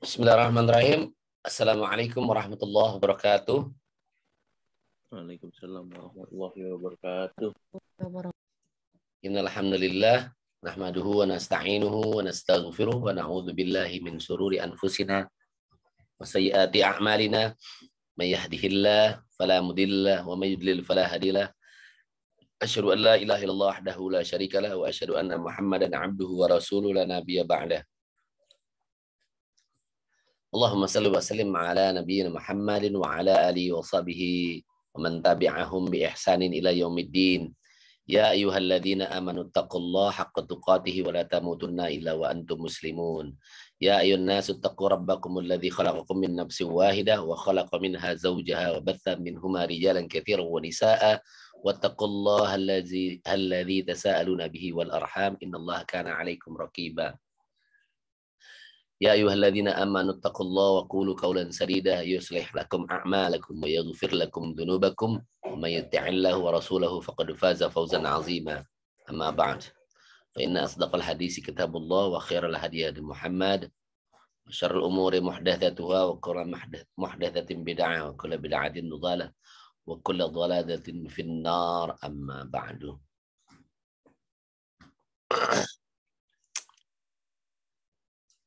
Bismillahirrahmanirrahim. Assalamualaikum warahmatullahi wabarakatuh. Waalaikumsalam warahmatullahi wabarakatuh. Innal hamdalillah nahmaduhu wa nasta'inuhu wa nastaghfiruh wa na'udzu billahi min shururi anfusina wa sayyiati a'malina. May yahdihillahu fala mudilla wa may yudlil fala hadiyalah. Asyhadu an la ilaha illallah wahdahu la syarika lah wa asyhadu anna Muhammadan 'abduhu wa rasuluhu la nabiyya ba'dah. Allahumma salli wa sallim ala nabiyyina Muhammadin wa ala alihi wa sahbihi wa man tabi'ahum bi ihsanin ila yaumiddin. Ya ayyuhalladzina amanu taqullaha haqqa tuqatih wa la tamutunna illa wa antum muslimun. Ya ayyuhan nasu taqu rabbakumul ladzi khalaqakum min nafsin wahidah wa khalaqa minha zawjaha wa batha minhuma rijalan katsiran wa nisaa'a wattaqullaha alladzi tasaaluna bihi wal arham innallaha kana 'alaikum raqiba. Ya ayyuhalladzina amanu taqullaha wa qulu qawlan sadida yuslih lakum a'malakum wa yaghfir lakum dhunubakum wa may yuti'illaha wa rasulahu faqad faza fawzan 'azima. Amma ba'd. Fa inna asdaqal hadisi kitabullah wa khairal hadi Muhammad wa syarrul umuri muhdatsatuha wa kullu muhdatsatin bid'ah wa kullu bid'atin dhalalah wa kullu dhalalatin fin nar. Amma ba'du.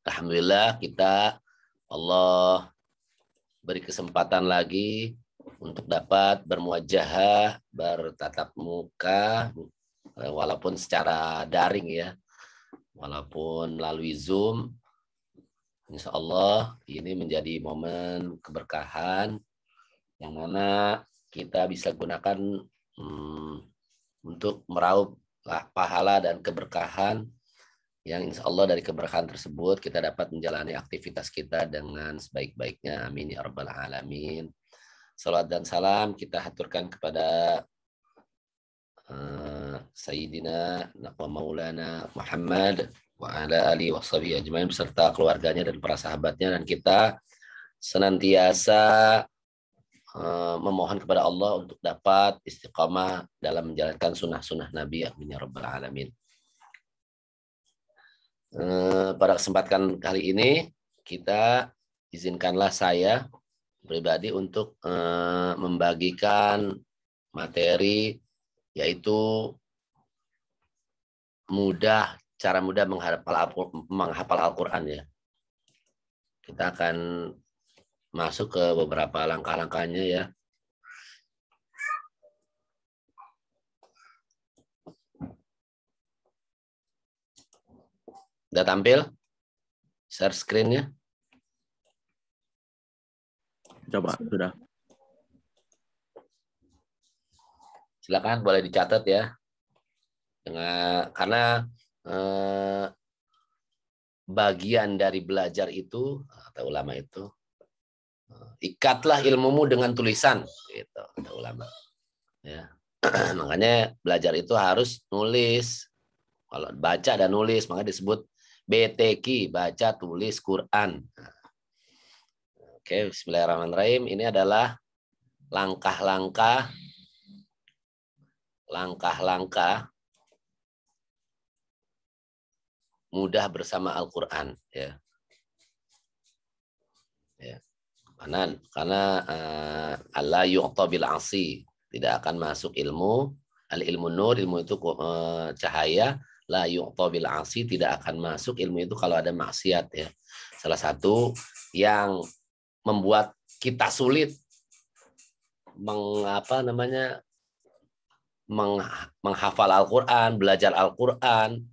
Alhamdulillah kita Allah beri kesempatan lagi untuk dapat bermuajahah, bertatap muka, walaupun secara daring ya, walaupun melalui Zoom. Insya Allah ini menjadi momen keberkahan yang mana kita bisa gunakan untuk meraup pahala dan keberkahan yang insya Allah dari keberkahan tersebut kita dapat menjalani aktivitas kita dengan sebaik-baiknya. Amin ya rabbal alamin. Salawat dan salam kita haturkan kepada Sayyidina wa Maulana Muhammad wa ala alihi wa sahbihi ajmain beserta keluarganya dan para sahabatnya, dan kita senantiasa memohon kepada Allah untuk dapat istiqamah dalam menjalankan sunnah-sunnah Nabi. Amin ya rabbal alamin. Pada kesempatan kali ini kita izinkanlah saya pribadi untuk membagikan materi, yaitu cara mudah menghafal Al-Quran ya. Kita akan masuk ke beberapa langkah-langkahnya ya. Sudah tampil? Share screen-nya. Coba, sudah. Silakan boleh dicatat ya. Karena bagian dari belajar itu, kata ulama itu, ikatlah ilmumu dengan tulisan, gitu, kata ulama. Ya. Makanya belajar itu harus nulis. Kalau baca dan nulis, maka disebut BTQ, baca tulis Quran. Oke, bismillahirrahmanirrahim. Ini adalah langkah-langkah mudah bersama Al-Quran ya. Ya. Karena Allah yu'ta bil asi, tidak akan masuk ilmu. Al-ilmu nur, ilmu itu cahaya. La yu'ta bil asi, tidak akan masuk ilmu itu kalau ada maksiat ya. Salah satu yang membuat kita sulit menghafal Al-Quran, belajar Al-Quran,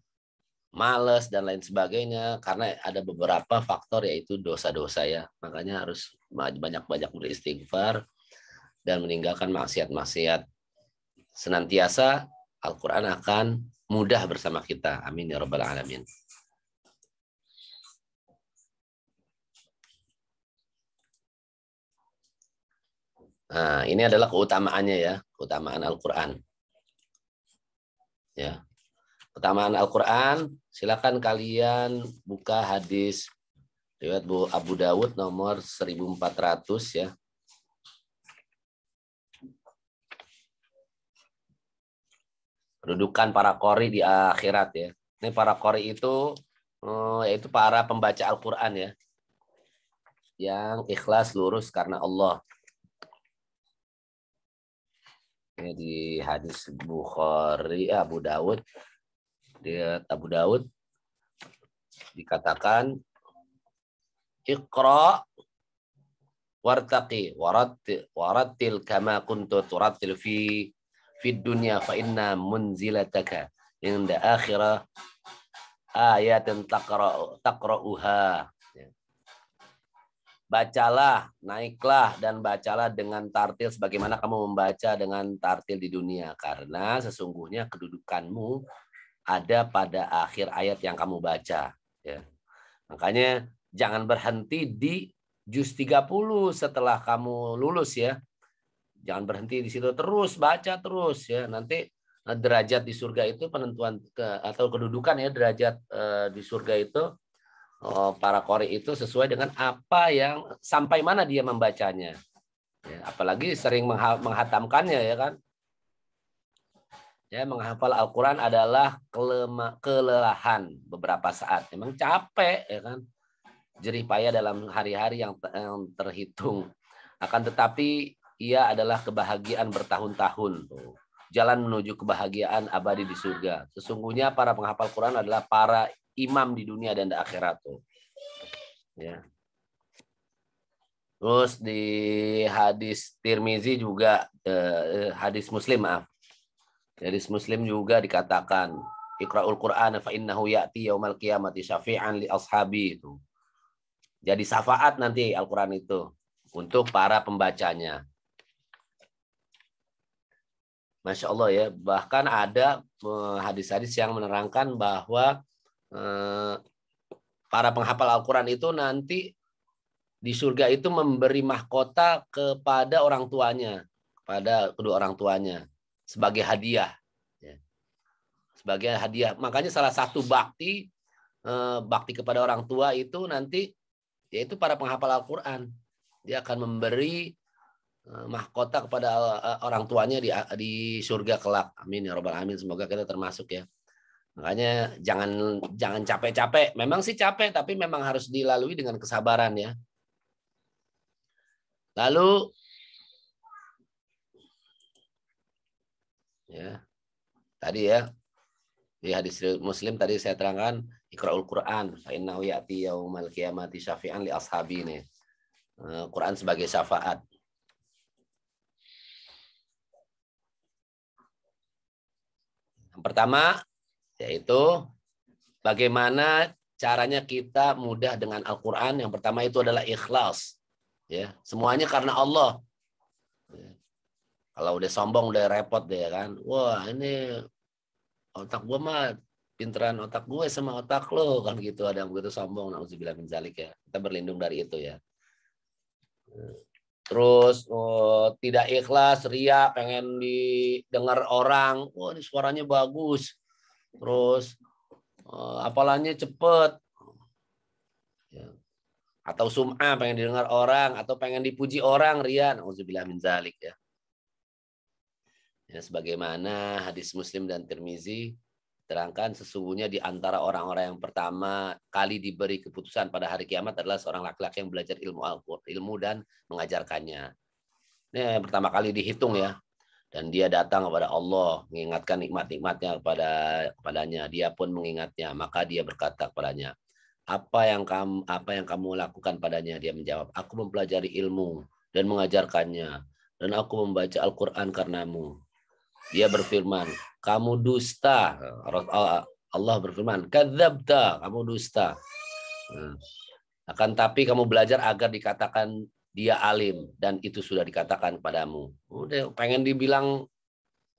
males dan lain sebagainya, karena ada beberapa faktor, yaitu dosa-dosa ya. Makanya harus banyak-banyak beristighfar dan meninggalkan maksiat-maksiat. Senantiasa Al-Quran akan mudah bersama kita. Amin ya rabbal alamin. Nah, ini adalah keutamaannya ya, keutamaan Al-Quran. Ya. Keutamaan Al-Quran, silakan kalian buka hadis riwayat Abu Dawud nomor 1400 ya. Kedudukan para qori di akhirat ya. Ini para qori itu yaitu para pembaca Al-Quran ya. yang ikhlas lurus karena Allah. Ini di hadis Bukhari, Abu Dawud. Dia Abu Dawud dikatakan Iqra wartaqi warattil kama kuntu turattil fi dunya fa inna munzilataka inda akhirah ayatin taqra'uha. Bacalah, naiklah dan bacalah dengan tartil sebagaimana kamu membaca dengan tartil di dunia, karena sesungguhnya kedudukanmu ada pada akhir ayat yang kamu baca, ya. Makanya jangan berhenti di juz 30 setelah kamu lulus, ya. Jangan berhenti di situ, terus baca terus, ya. Nanti derajat di surga itu penentuan atau kedudukan, ya, derajat di surga itu para qori itu sesuai dengan apa yang sampai mana dia membacanya, ya, apalagi sering menghatamkannya, ya kan, ya. Menghafal Al-Quran adalah kelelahan beberapa saat, memang capek, ya kan, jerih payah dalam hari-hari yang terhitung, akan tetapi ia adalah kebahagiaan bertahun-tahun, jalan menuju kebahagiaan abadi di surga. Sesungguhnya para penghafal Quran adalah para imam di dunia dan di akhirat tuh. Ya. Terus di hadis Tirmizi juga, hadis Muslim, maaf. Hadis Muslim juga dikatakan Iqra'ul Qur'an fa innahu ya'ti yaumal qiyamati syafi'an li ashabi itu. Jadi syafaat nanti Al-Qur'an itu untuk para pembacanya. Masya Allah, ya. Bahkan ada hadis-hadis yang menerangkan bahwa para penghafal Al-Quran itu nanti di surga itu memberi mahkota kepada orang tuanya, kepada kedua orang tuanya sebagai hadiah, ya. Sebagai hadiah. Makanya salah satu bakti kepada orang tua itu nanti yaitu para penghafal Al-Quran. Dia akan memberi mahkota kepada orang tuanya di surga kelak. Amin ya rabbal alamin. Semoga kita termasuk, ya. Makanya jangan capek-capek. Memang sih capek, tapi memang harus dilalui dengan kesabaran, ya. Lalu, ya, tadi, ya, di hadis Muslim tadi saya terangkan Iqra'ul Qur'an fa innahu ya'ti yaumal qiyamati syafi'an li ashabi, nih. Quran sebagai syafaat. Yang pertama yaitu bagaimana caranya kita mudah dengan Al-Quran. Yang pertama itu adalah ikhlas, ya. Semuanya karena Allah. Ya. Kalau udah sombong udah repot deh, kan. Wah, ini otak gue mah pinteran otak gue sama otak lo, kan gitu. Ada yang begitu sombong, na'udzubillah min dzalik, ya. Kita berlindung dari itu, ya. Terus tidak ikhlas, ria, pengen didengar orang. Wah, ini suaranya bagus. Terus apalanya cepet, ya. Atau sum'ah, pengen didengar orang, atau pengen dipuji orang, ria, na'udzubillah min dzalik, ya. Ya, sebagaimana hadis Muslim dan Tirmizi terangkan, sesungguhnya di antara orang-orang yang pertama kali diberi keputusan pada hari kiamat adalah seorang laki-laki yang belajar ilmu dan mengajarkannya. Ini yang pertama kali dihitung, ya. Dan dia datang kepada Allah, mengingatkan nikmat-nikmatnya kepadanya. Dia pun mengingatnya, maka dia berkata kepadanya, apa yang kamu lakukan padanya? Dia menjawab, aku mempelajari ilmu dan mengajarkannya, dan aku membaca Al-Quran karenamu. Dia berfirman, kamu dusta. Allah berfirman, kadzabta, kamu dusta. Akan tapi kamu belajar agar dikatakan dia alim, dan itu sudah dikatakan kepadamu. Udah pengen dibilang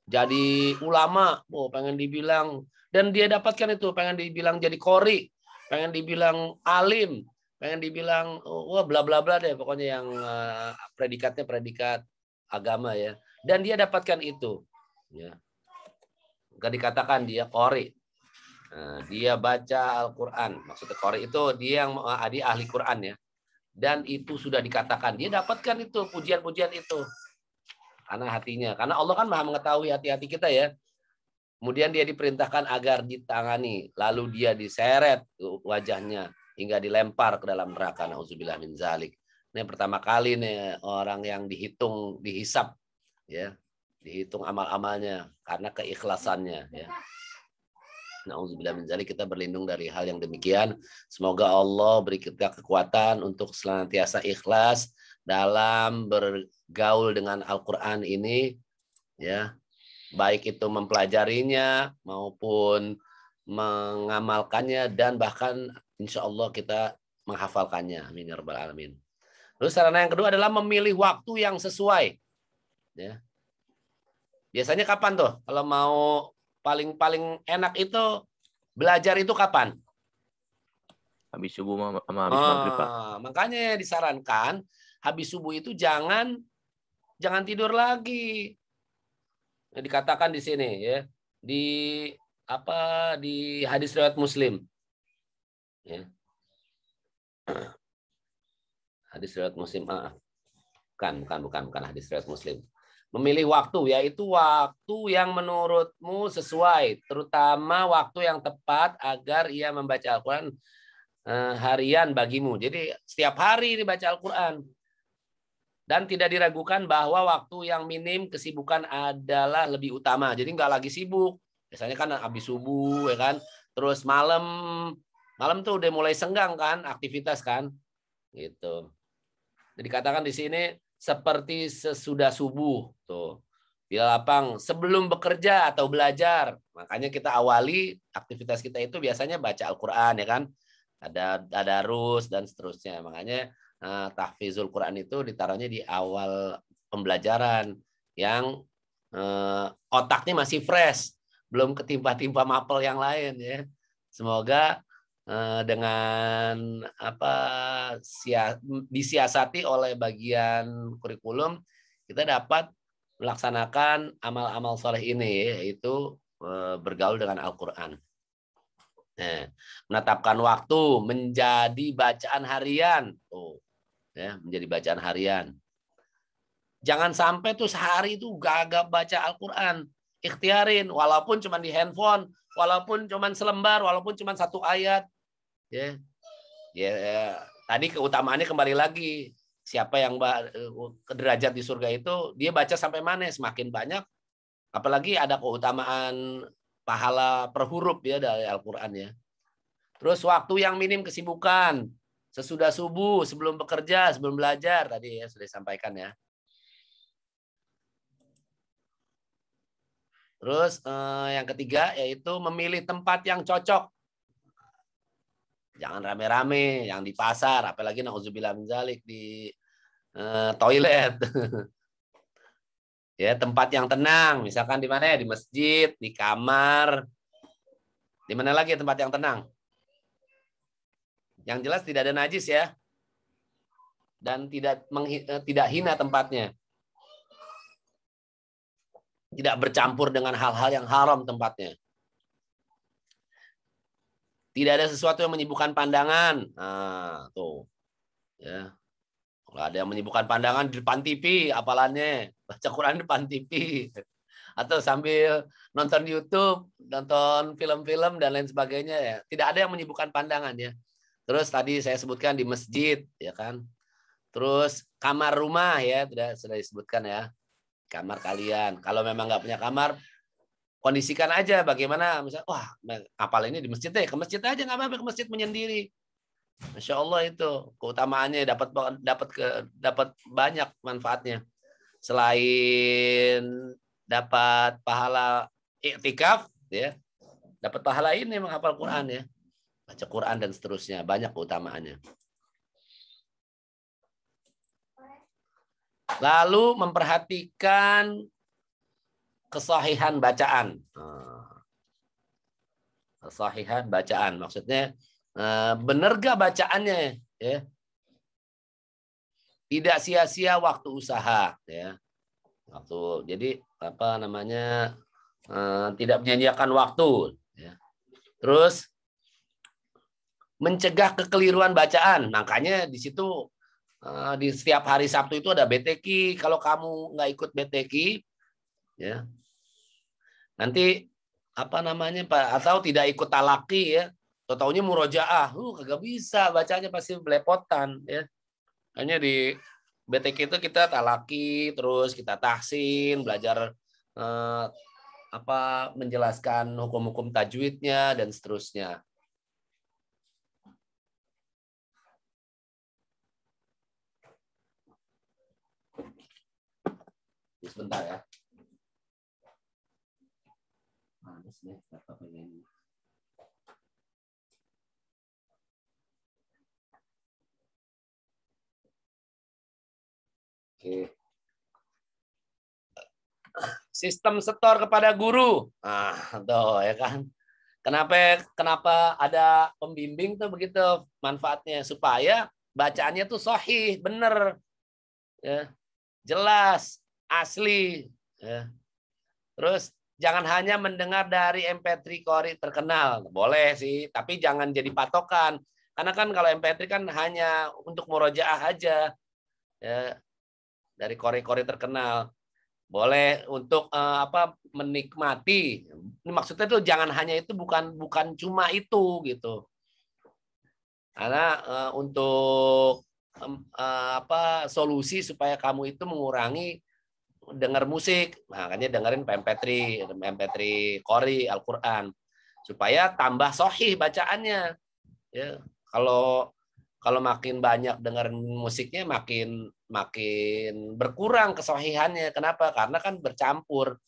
jadi ulama, pengen dibilang, dan dia dapatkan itu, pengen dibilang jadi qori, pengen dibilang alim, pengen dibilang wah bla bla bla deh, pokoknya yang predikatnya predikat agama, ya. Dan dia dapatkan itu, ya. Gak dikatakan dia qori. Nah, dia baca Al-Quran. Maksudnya qori itu dia yang ahli Quran, ya. Dan itu sudah dikatakan. Dia dapatkan itu, pujian-pujian itu. Karena hatinya. Karena Allah kan maha mengetahui hati-hati kita, ya. Kemudian dia diperintahkan agar ditangani. Lalu dia diseret wajahnya hingga dilempar ke dalam neraka. Na'udzubillah min dzalik. Ini pertama kali nih orang yang dihisap ya, dihitung amal-amalnya karena keikhlasannya ya. Nauzubillah min dzalik, kita berlindung dari hal yang demikian. Semoga Allah beri kita kekuatan untuk senantiasa ikhlas dalam bergaul dengan Al-Qur'an ini ya. Baik itu mempelajarinya maupun mengamalkannya dan bahkan insya Allah kita menghafalkannya. Amin ya rabbal alamin. Terus sarana yang kedua adalah memilih waktu yang sesuai. Ya. Biasanya kapan tuh? Kalau mau paling enak itu belajar itu kapan? Habis subuh sama habis maghrib, Pak. Makanya disarankan habis subuh itu jangan tidur lagi. Dikatakan di sini ya, di hadis riwayat Muslim. Ya. Hadis riwayat Muslim. Bukan hadis riwayat Muslim. Memilih waktu, yaitu waktu yang menurutmu sesuai, terutama waktu yang tepat agar ia membaca Al-Quran harian bagimu. Jadi setiap hari dibaca Al-Quran. Dan tidak diragukan bahwa waktu yang minim kesibukan adalah lebih utama. Jadi nggak lagi sibuk. Biasanya kan habis subuh, ya kan. Terus malam tuh udah mulai senggang kan, aktivitas kan, gitu. Jadi katakan di sini seperti sesudah subuh tuh. Bila lapang sebelum bekerja atau belajar. Makanya kita awali aktivitas kita itu biasanya baca Al-Qur'an ya kan. Ada tadarus dan seterusnya. Makanya tahfizul Quran itu ditaruhnya di awal pembelajaran yang otaknya masih fresh, belum ketimpa-timpa mapel yang lain ya. Semoga dengan disiasati oleh bagian kurikulum kita dapat melaksanakan amal-amal soleh ini, yaitu bergaul dengan Al-Quran. Menetapkan waktu menjadi bacaan harian, menjadi bacaan harian. Jangan sampai tuh sehari itu gagap baca Al-Quran, ikhtiarin, walaupun cuma di handphone, walaupun cuma selembar, walaupun cuma satu ayat. Tadi keutamaannya kembali lagi, siapa yang derajat di surga itu dia baca sampai mana, semakin banyak, apalagi ada keutamaan pahala per huruf ya dari Al-Quran ya. Terus waktu yang minim kesibukan, sesudah subuh, sebelum bekerja, sebelum belajar, tadi ya sudah disampaikan ya. Terus yang ketiga yaitu memilih tempat yang cocok. Jangan rame-rame, yang di pasar, apalagi nauzubillah min dzalik di toilet. Ya, tempat yang tenang, misalkan di mana ya? Di masjid, di kamar. Di mana lagi tempat yang tenang? Yang jelas tidak ada najis ya. Dan tidak hina tempatnya. Tidak bercampur dengan hal-hal yang haram tempatnya. Tidak ada sesuatu yang menyibukkan pandangan. Nah, tuh. Ya. Kalau ada yang menyibukkan pandangan di depan TV, apalannya baca Quran di depan TV. Atau sambil nonton YouTube, nonton film-film dan lain sebagainya ya. Tidak ada yang menyibukkan pandangan ya. Terus tadi saya sebutkan di masjid ya kan. Terus kamar rumah ya, sudah disebutkan ya. Kamar kalian. Kalau memang nggak punya kamar, kondisikan aja bagaimana, misalnya, wah, apal ini di masjid deh, ke masjid aja nggak apa-apa, ke masjid menyendiri. Masya Allah itu keutamaannya dapat banyak manfaatnya. Selain dapat pahala iktikaf, ya, dapat pahala ini menghafal Quran ya, baca Quran dan seterusnya, banyak keutamaannya. Lalu memperhatikan kesahihan bacaan. Kesahihan bacaan maksudnya benar gak bacaannya ya. Tidak sia-sia waktu usaha ya. Jadi tidak menyia-nyiakan waktu ya. Terus mencegah kekeliruan bacaan. Makanya di situ di setiap hari Sabtu itu ada BTQ. Kalau kamu nggak ikut BTQ ya, nanti Pak, atau tidak ikut talaki ya, taunya murojaah, kagak bisa bacanya, pasti belepotan ya. Hanya di BTK itu kita talaki, terus kita tahsin, belajar menjelaskan hukum-hukum tajwidnya dan seterusnya. Sebentar ya. Panas nih laptop ini. Oke. Sistem setor kepada guru. Nah, tuh ya kan. Kenapa ada pembimbing tuh begitu manfaatnya supaya bacaannya tuh sahih, bener. Ya. Jelas, asli. Ya. Terus jangan hanya mendengar dari MP3 Qori terkenal. Boleh sih, tapi jangan jadi patokan. Karena kan kalau MP3 kan hanya untuk murojaah aja. Ya, dari Qori-Qori terkenal. Boleh untuk menikmati. Ini maksudnya tuh jangan hanya itu, bukan cuma itu gitu. Karena untuk solusi supaya kamu itu mengurangi dengar musik, makanya dengerin MP3 Qori Al-Qur'an supaya tambah sahih bacaannya. Ya, kalau makin banyak dengerin musiknya makin berkurang kesahihannya. Kenapa? Karena kan bercampur.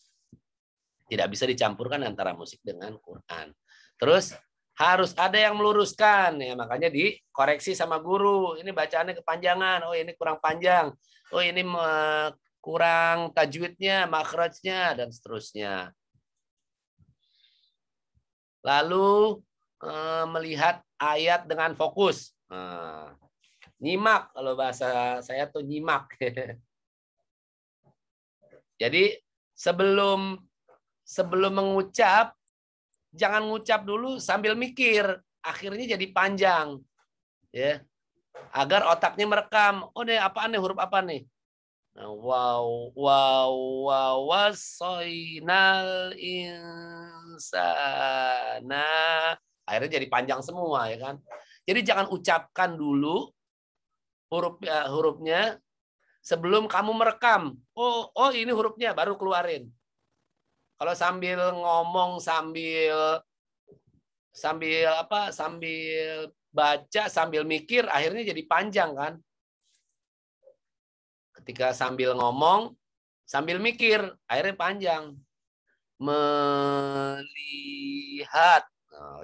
Tidak bisa dicampurkan antara musik dengan Quran. Terus harus ada yang meluruskan, ya makanya dikoreksi sama guru. Ini bacaannya kepanjangan. Oh, ini kurang panjang. Oh, ini kurang tajwidnya, makhrajnya, dan seterusnya. Lalu melihat ayat dengan fokus. Nyimak, kalau bahasa saya tuh nyimak. Jadi sebelum mengucap, jangan ngucap dulu sambil mikir. Akhirnya jadi panjang. Ya. Agar otaknya merekam. Oh, nih apaan nih, huruf apa nih? Wasoinal insana. Akhirnya jadi panjang semua, ya kan? Jadi jangan ucapkan dulu hurufnya sebelum kamu merekam. Oh ini hurufnya, baru keluarin. Kalau sambil ngomong, sambil baca, sambil mikir, akhirnya jadi panjang kan? Ketika sambil ngomong, sambil mikir, akhirnya panjang. Melihat.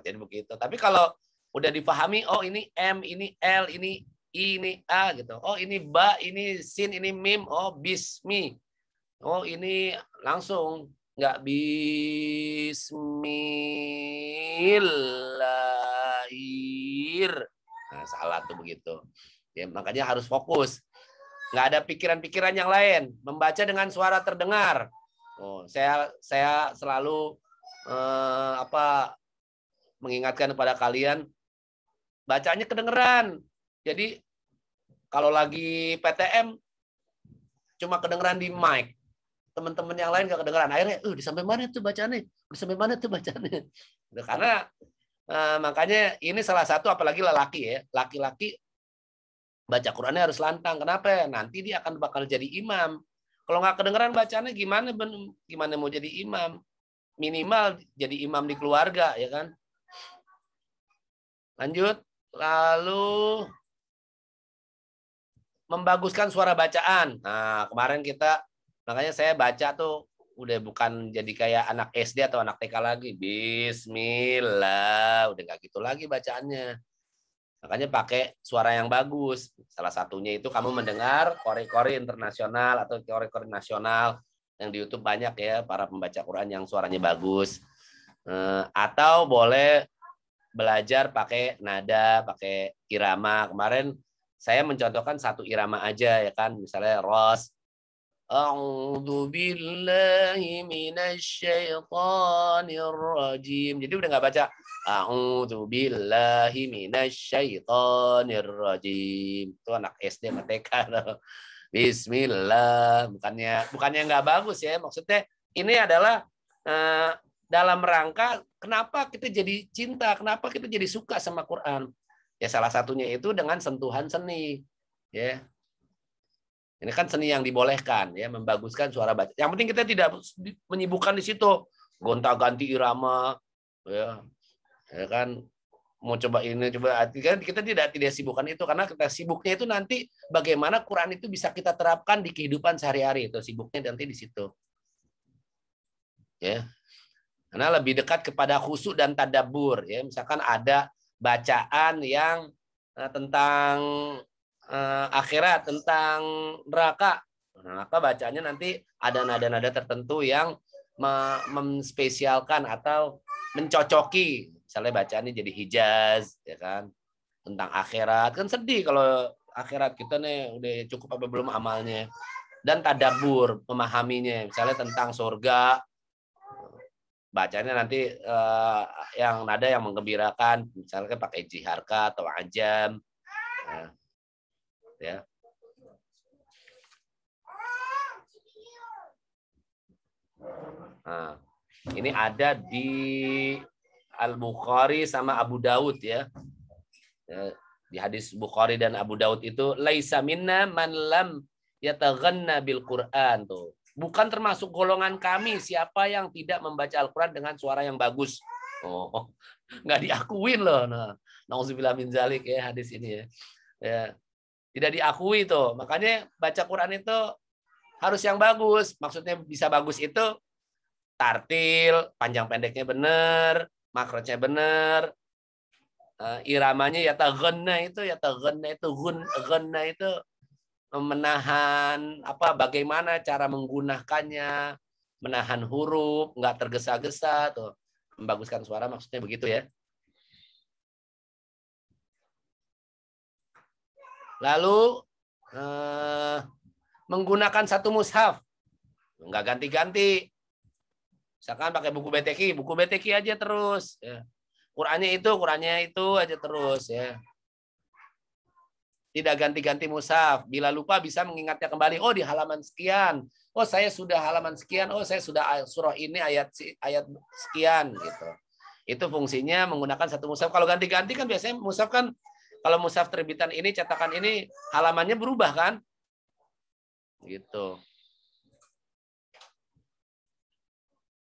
Jadi begitu. Tapi kalau udah dipahami, oh ini M, ini L, ini I, ini A gitu. Oh ini ba, ini sin, ini mim. Oh bismi. Oh ini langsung nggak bismillahir. Nah, salah tuh begitu. Ya, makanya harus fokus. Nggak ada pikiran-pikiran yang lain. Membaca dengan suara terdengar. Oh, saya selalu mengingatkan kepada kalian, bacanya kedengeran. Jadi kalau lagi PTM cuma kedengeran di mic. Teman-teman yang lain nggak kedengeran. Akhirnya, sampai mana tuh bacaannya? Sampai mana tuh bacaannya? Karena makanya ini salah satu, apalagi lelaki ya. Laki-laki baca Qurannya harus lantang. Kenapa? Nanti dia bakal jadi imam. Kalau nggak kedengeran bacaannya gimana mau jadi imam? Minimal jadi imam di keluarga, ya kan? Lanjut. Lalu membaguskan suara bacaan. Nah, kemarin makanya saya baca tuh udah bukan jadi kayak anak SD atau anak TK lagi. Bismillah. Udah nggak gitu lagi bacaannya. Makanya pakai suara yang bagus. Salah satunya itu kamu mendengar Qori-Qori internasional atau Qori-Qori nasional yang di YouTube banyak ya, para pembaca Quran yang suaranya bagus. Atau boleh belajar pakai nada, pakai irama. Kemarin saya mencontohkan satu irama aja ya kan, misalnya ros. A'udzu billahi minasyaitonir rajim. Jadi udah nggak baca a'udzu billahi minasyaitonir rajim. Itu anak SD sama TK. Bismillah, bukannya nggak bagus ya, maksudnya ini adalah dalam rangka kenapa kita jadi cinta, kenapa kita jadi suka sama Quran. Ya salah satunya itu dengan sentuhan seni. Ya. Ini kan seni yang dibolehkan, ya, membaguskan suara baca. Yang penting kita tidak menyibukkan di situ, gonta-ganti irama, ya kan, mau coba ini, coba kan kita tidak sibukkan itu, karena kita sibuknya itu nanti bagaimana Quran itu bisa kita terapkan di kehidupan sehari-hari, itu sibuknya nanti di situ. Ya. Karena lebih dekat kepada khusyuk dan tadabbur, ya. Misalkan ada bacaan yang tentang akhirat, tentang neraka. Maka bacanya nanti ada nada-nada tertentu yang memspesialkan atau mencocoki. Misalnya bacaannya jadi Hijaz, ya kan, tentang akhirat. Kan sedih kalau akhirat kita nih udah cukup apa belum amalnya. Dan tadabbur, memahaminya. Misalnya tentang surga, bacanya nanti yang nada yang menggembirakan, misalnya pakai jiharka atau ajam. Ya. Nah, ini ada di Al-Bukhari sama Abu Daud, ya. Di hadis Bukhari dan Abu Daud itu laisa minna man lam yataghanna bil Quran, tuh. Bukan termasuk golongan kami siapa yang tidak membaca Al-Quran dengan suara yang bagus. Oh, nggak diakuin loh. Nah, nauzubillah min zalik, ya, hadis ini, ya. Ya. Tidak diakui tuh. Makanya baca Quran itu harus yang bagus. Maksudnya bisa bagus itu tartil, panjang pendeknya benar, makrotnya benar, iramanya yataghanna itu ghanna itu menahan bagaimana cara menggunakannya, menahan huruf, nggak tergesa-gesa tuh. Membaguskan suara maksudnya begitu, ya. Lalu menggunakan satu mushaf, nggak ganti-ganti. Misalkan pakai buku BTQ aja terus. Ya. Qurannya itu aja terus, ya. Tidak ganti-ganti mushaf. Bila lupa bisa mengingatnya kembali. Oh, di halaman sekian. Oh, saya sudah halaman sekian. Oh, saya sudah surah ini ayat sekian, gitu. Itu fungsinya menggunakan satu mushaf. Kalau ganti-ganti kan biasanya mushaf kan, kalau mushaf terbitan ini, cetakan ini, halamannya berubah kan? Gitu.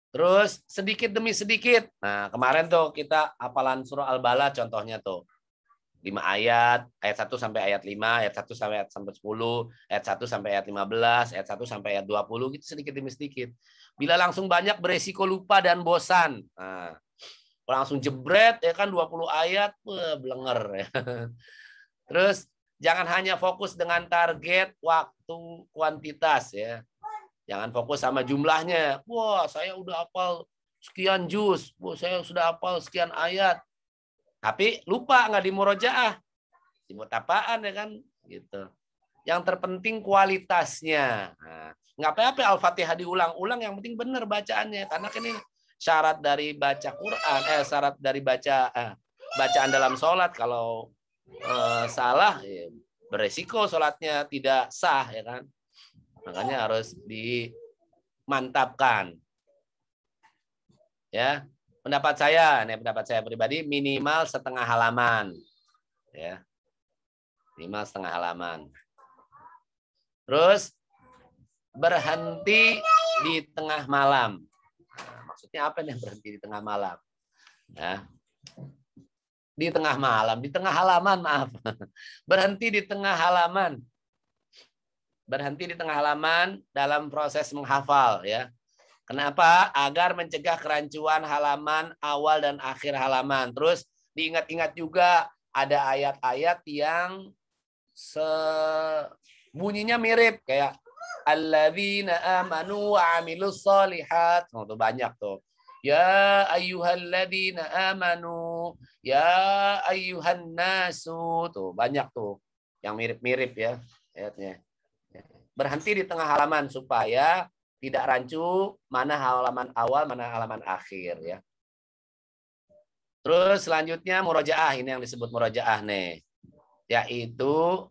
Terus sedikit demi sedikit. Nah, kemarin tuh kita hafalan surah Al-Balad contohnya tuh. 5 ayat 1 sampai ayat 5, ayat 1 sampai ayat 10, ayat 1 sampai ayat 15, ayat 1 sampai ayat 20, gitu sedikit demi sedikit. Bila langsung banyak beresiko lupa dan bosan. Nah, langsung jebret, ya kan, 20 ayat, blenger, ya. Terus jangan hanya fokus dengan target waktu kuantitas, ya. Jangan fokus sama jumlahnya. Wah, saya udah hafal sekian juz. Wah, saya sudah hafal sekian ayat. Tapi lupa, nggak di murojaah. Di mutapaan, ya kan, gitu. Yang terpenting kualitasnya. Nah, nggak apa-apa Al-Fatihah diulang-ulang, yang penting benar bacaannya. Karena ini syarat dari baca Quran, syarat dari bacaan dalam sholat. Kalau salah, ya, beresiko sholatnya tidak sah, ya kan. Makanya harus dimantapkan. Ya, pendapat saya pribadi minimal setengah halaman. Ya. Minimal setengah halaman. Terus berhenti di tengah malam. Nah, maksudnya apa nih berhenti di tengah malam? Ya. Di tengah malam, di tengah halaman, maaf. Berhenti di tengah halaman. Berhenti di tengah halaman dalam proses menghafal, ya. Kenapa? Agar mencegah kerancuan halaman awal dan akhir halaman. Terus diingat-ingat juga ada ayat-ayat yang bunyinya mirip, kayak alladzina amanu wa amilus sholihat. Oh, tuh banyak tuh. Ya ayyuhalladzina amanu, ya ayyuhan nasu. Tuh banyak tuh yang mirip-mirip, ya, ayatnya. Berhenti di tengah halaman supaya tidak rancu mana halaman awal, mana halaman akhir, ya. Terus selanjutnya murojaah, ini yang disebut murojaah nih, yaitu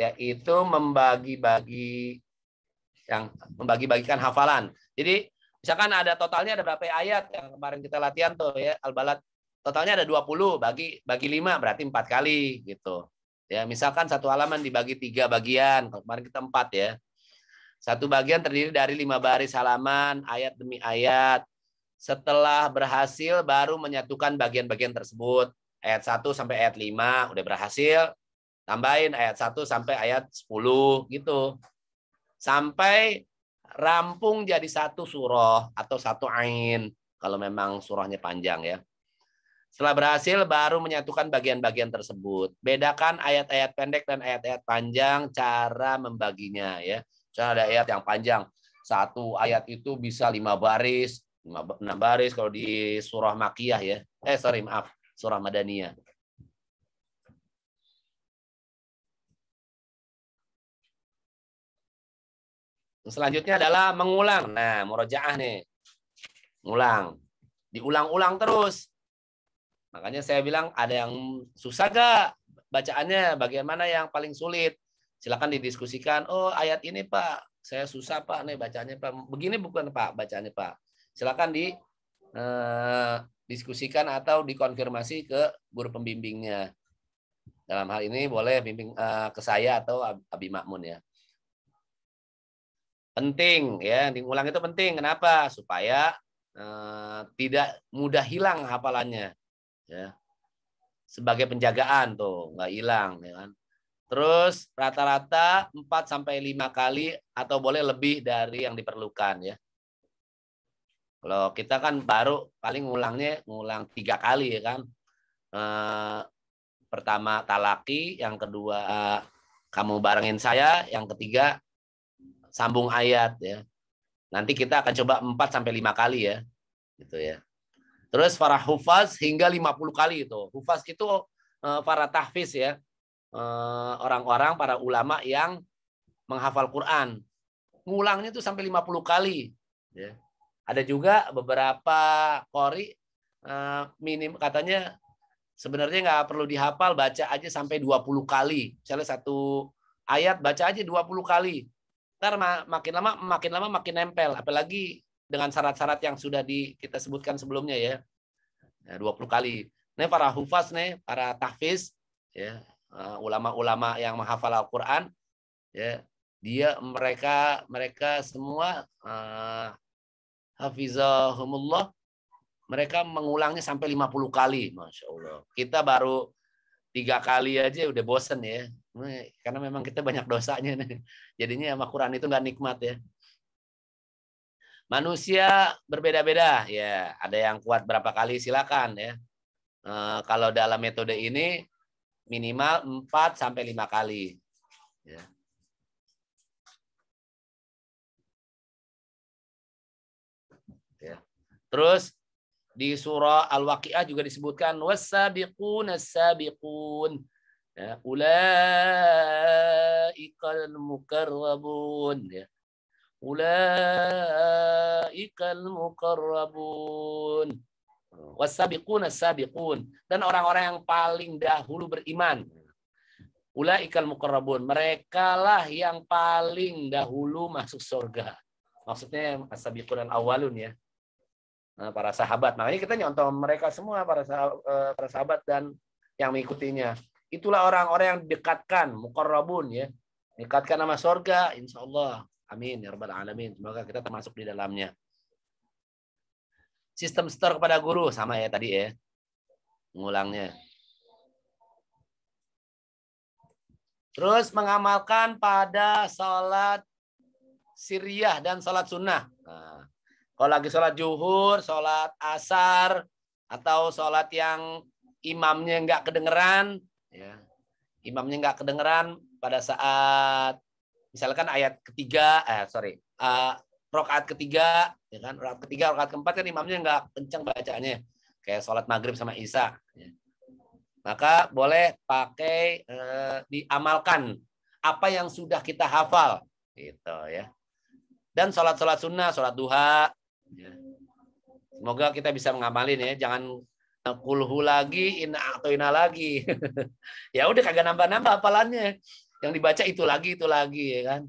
yaitu membagi-bagikan hafalan. Jadi misalkan ada totalnya ada berapa ayat yang kemarin kita latihan tuh, ya, Al-Balad. Totalnya ada 20, bagi 5 berarti 4 kali gitu. Ya, misalkan satu halaman dibagi 3 bagian. Kemarin kita 4 ya. Satu bagian terdiri dari 5 baris halaman, ayat demi ayat. Setelah berhasil baru menyatukan bagian-bagian tersebut. Ayat 1 sampai ayat 5 udah berhasil. Tambahin ayat 1 sampai ayat 10 gitu. Sampai rampung jadi satu surah atau satu ain kalau memang surahnya panjang ya. Setelah berhasil baru menyatukan bagian-bagian tersebut. Bedakan ayat-ayat pendek dan ayat-ayat panjang cara membaginya ya. Misalnya ada ayat yang panjang. Satu ayat itu bisa 5 baris, 6 baris kalau di surah Makiyah ya. Surah Madaniyah. Selanjutnya adalah mengulang. Nah, murojaah nih. Ngulang. Diulang-ulang terus. Makanya saya bilang ada yang susah gak bacaannya, bagian mana yang paling sulit. Silakan didiskusikan. Oh, ayat ini Pak, saya susah Pak nih bacanya Pak. Begini bukan Pak bacaannya Pak. Silakan diskusikan atau dikonfirmasi ke guru pembimbingnya. Dalam hal ini boleh bimbing ke saya atau Abi Makmun ya. Penting ya, diulang itu penting. Kenapa? Supaya tidak mudah hilang hafalannya. Ya, sebagai penjagaan tuh nggak hilang ya kan. Terus rata-rata 4-5 kali atau boleh lebih dari yang diperlukan ya. Kalau kita kan baru paling ngulang 3 kali ya kan. Pertama talaki, yang kedua kamu barengin saya, yang ketiga sambung ayat ya. Nanti kita akan coba 4-5 kali ya. Gitu ya. Terus para hufaz hingga 50 kali itu. Hufaz itu para tahfiz ya. Orang-orang, para ulama yang menghafal Quran. Ngulangnya itu sampai 50 kali. Ya. Ada juga beberapa qori minim katanya sebenarnya nggak perlu dihafal, baca aja sampai 20 kali. Misalnya satu ayat baca aja 20 kali. Ntar makin lama makin nempel. Apalagi dengan syarat-syarat yang sudah kita sebutkan sebelumnya ya. 20 kali. Ini para hufaz nih, para tahfiz ya, ulama-ulama yang menghafal Al-Qur'an ya, mereka semua hafizahumullah, mereka mengulangnya sampai 50 kali, Masya Allah. Kita baru 3 kali aja udah bosen ya. Karena memang kita banyak dosanya nih. Jadinya sama Quran itu nggak nikmat ya. Manusia berbeda-beda ya. Ada yang kuat berapa kali silakan ya. Kalau dalam metode ini minimal 4-5 kali. Ya. Ya. Terus di surah Al-Waqiah juga disebutkan was-sabiqun as-sabiqun. Ya, ulaikal mukarrabun ya. Ulaikal mukarrabun. Was-sabiqun as-sabiqun, dan orang-orang yang paling dahulu beriman. Ulaikal mukarrabun, merekalah yang paling dahulu masuk surga. Maksudnya as-sabiqun al-awwalun ya. Para sahabat. Makanya kita nyontoh mereka semua, para sahabat dan yang mengikutinya. Itulah orang-orang yang didekatkan, mukarrabun ya. Dekatkan nama surga, insyaallah. Amin ya rabbal alamin. Semoga kita termasuk di dalamnya. Sistem setor kepada guru sama ya tadi ya. Ngulangnya. Terus mengamalkan pada sholat sirriyah dan sholat sunnah. Nah, kalau lagi sholat zuhur, sholat asar, atau sholat yang imamnya nggak kedengeran, ya, imamnya nggak kedengeran pada saat misalkan ayat ketiga, rakaat ketiga, ya kan, rakaat ketiga, rakaat keempat kan imamnya nggak kencang bacanya, kayak sholat maghrib sama isya. Ya. Maka boleh pakai diamalkan apa yang sudah kita hafal, gitu ya. Dan sholat sunnah, sholat duha. Ya. Semoga kita bisa mengamalin ya, jangan kulhu lagi, ina lagi. Ya udah kagak nambah-nambah hafalannya. Yang dibaca itu lagi ya kan.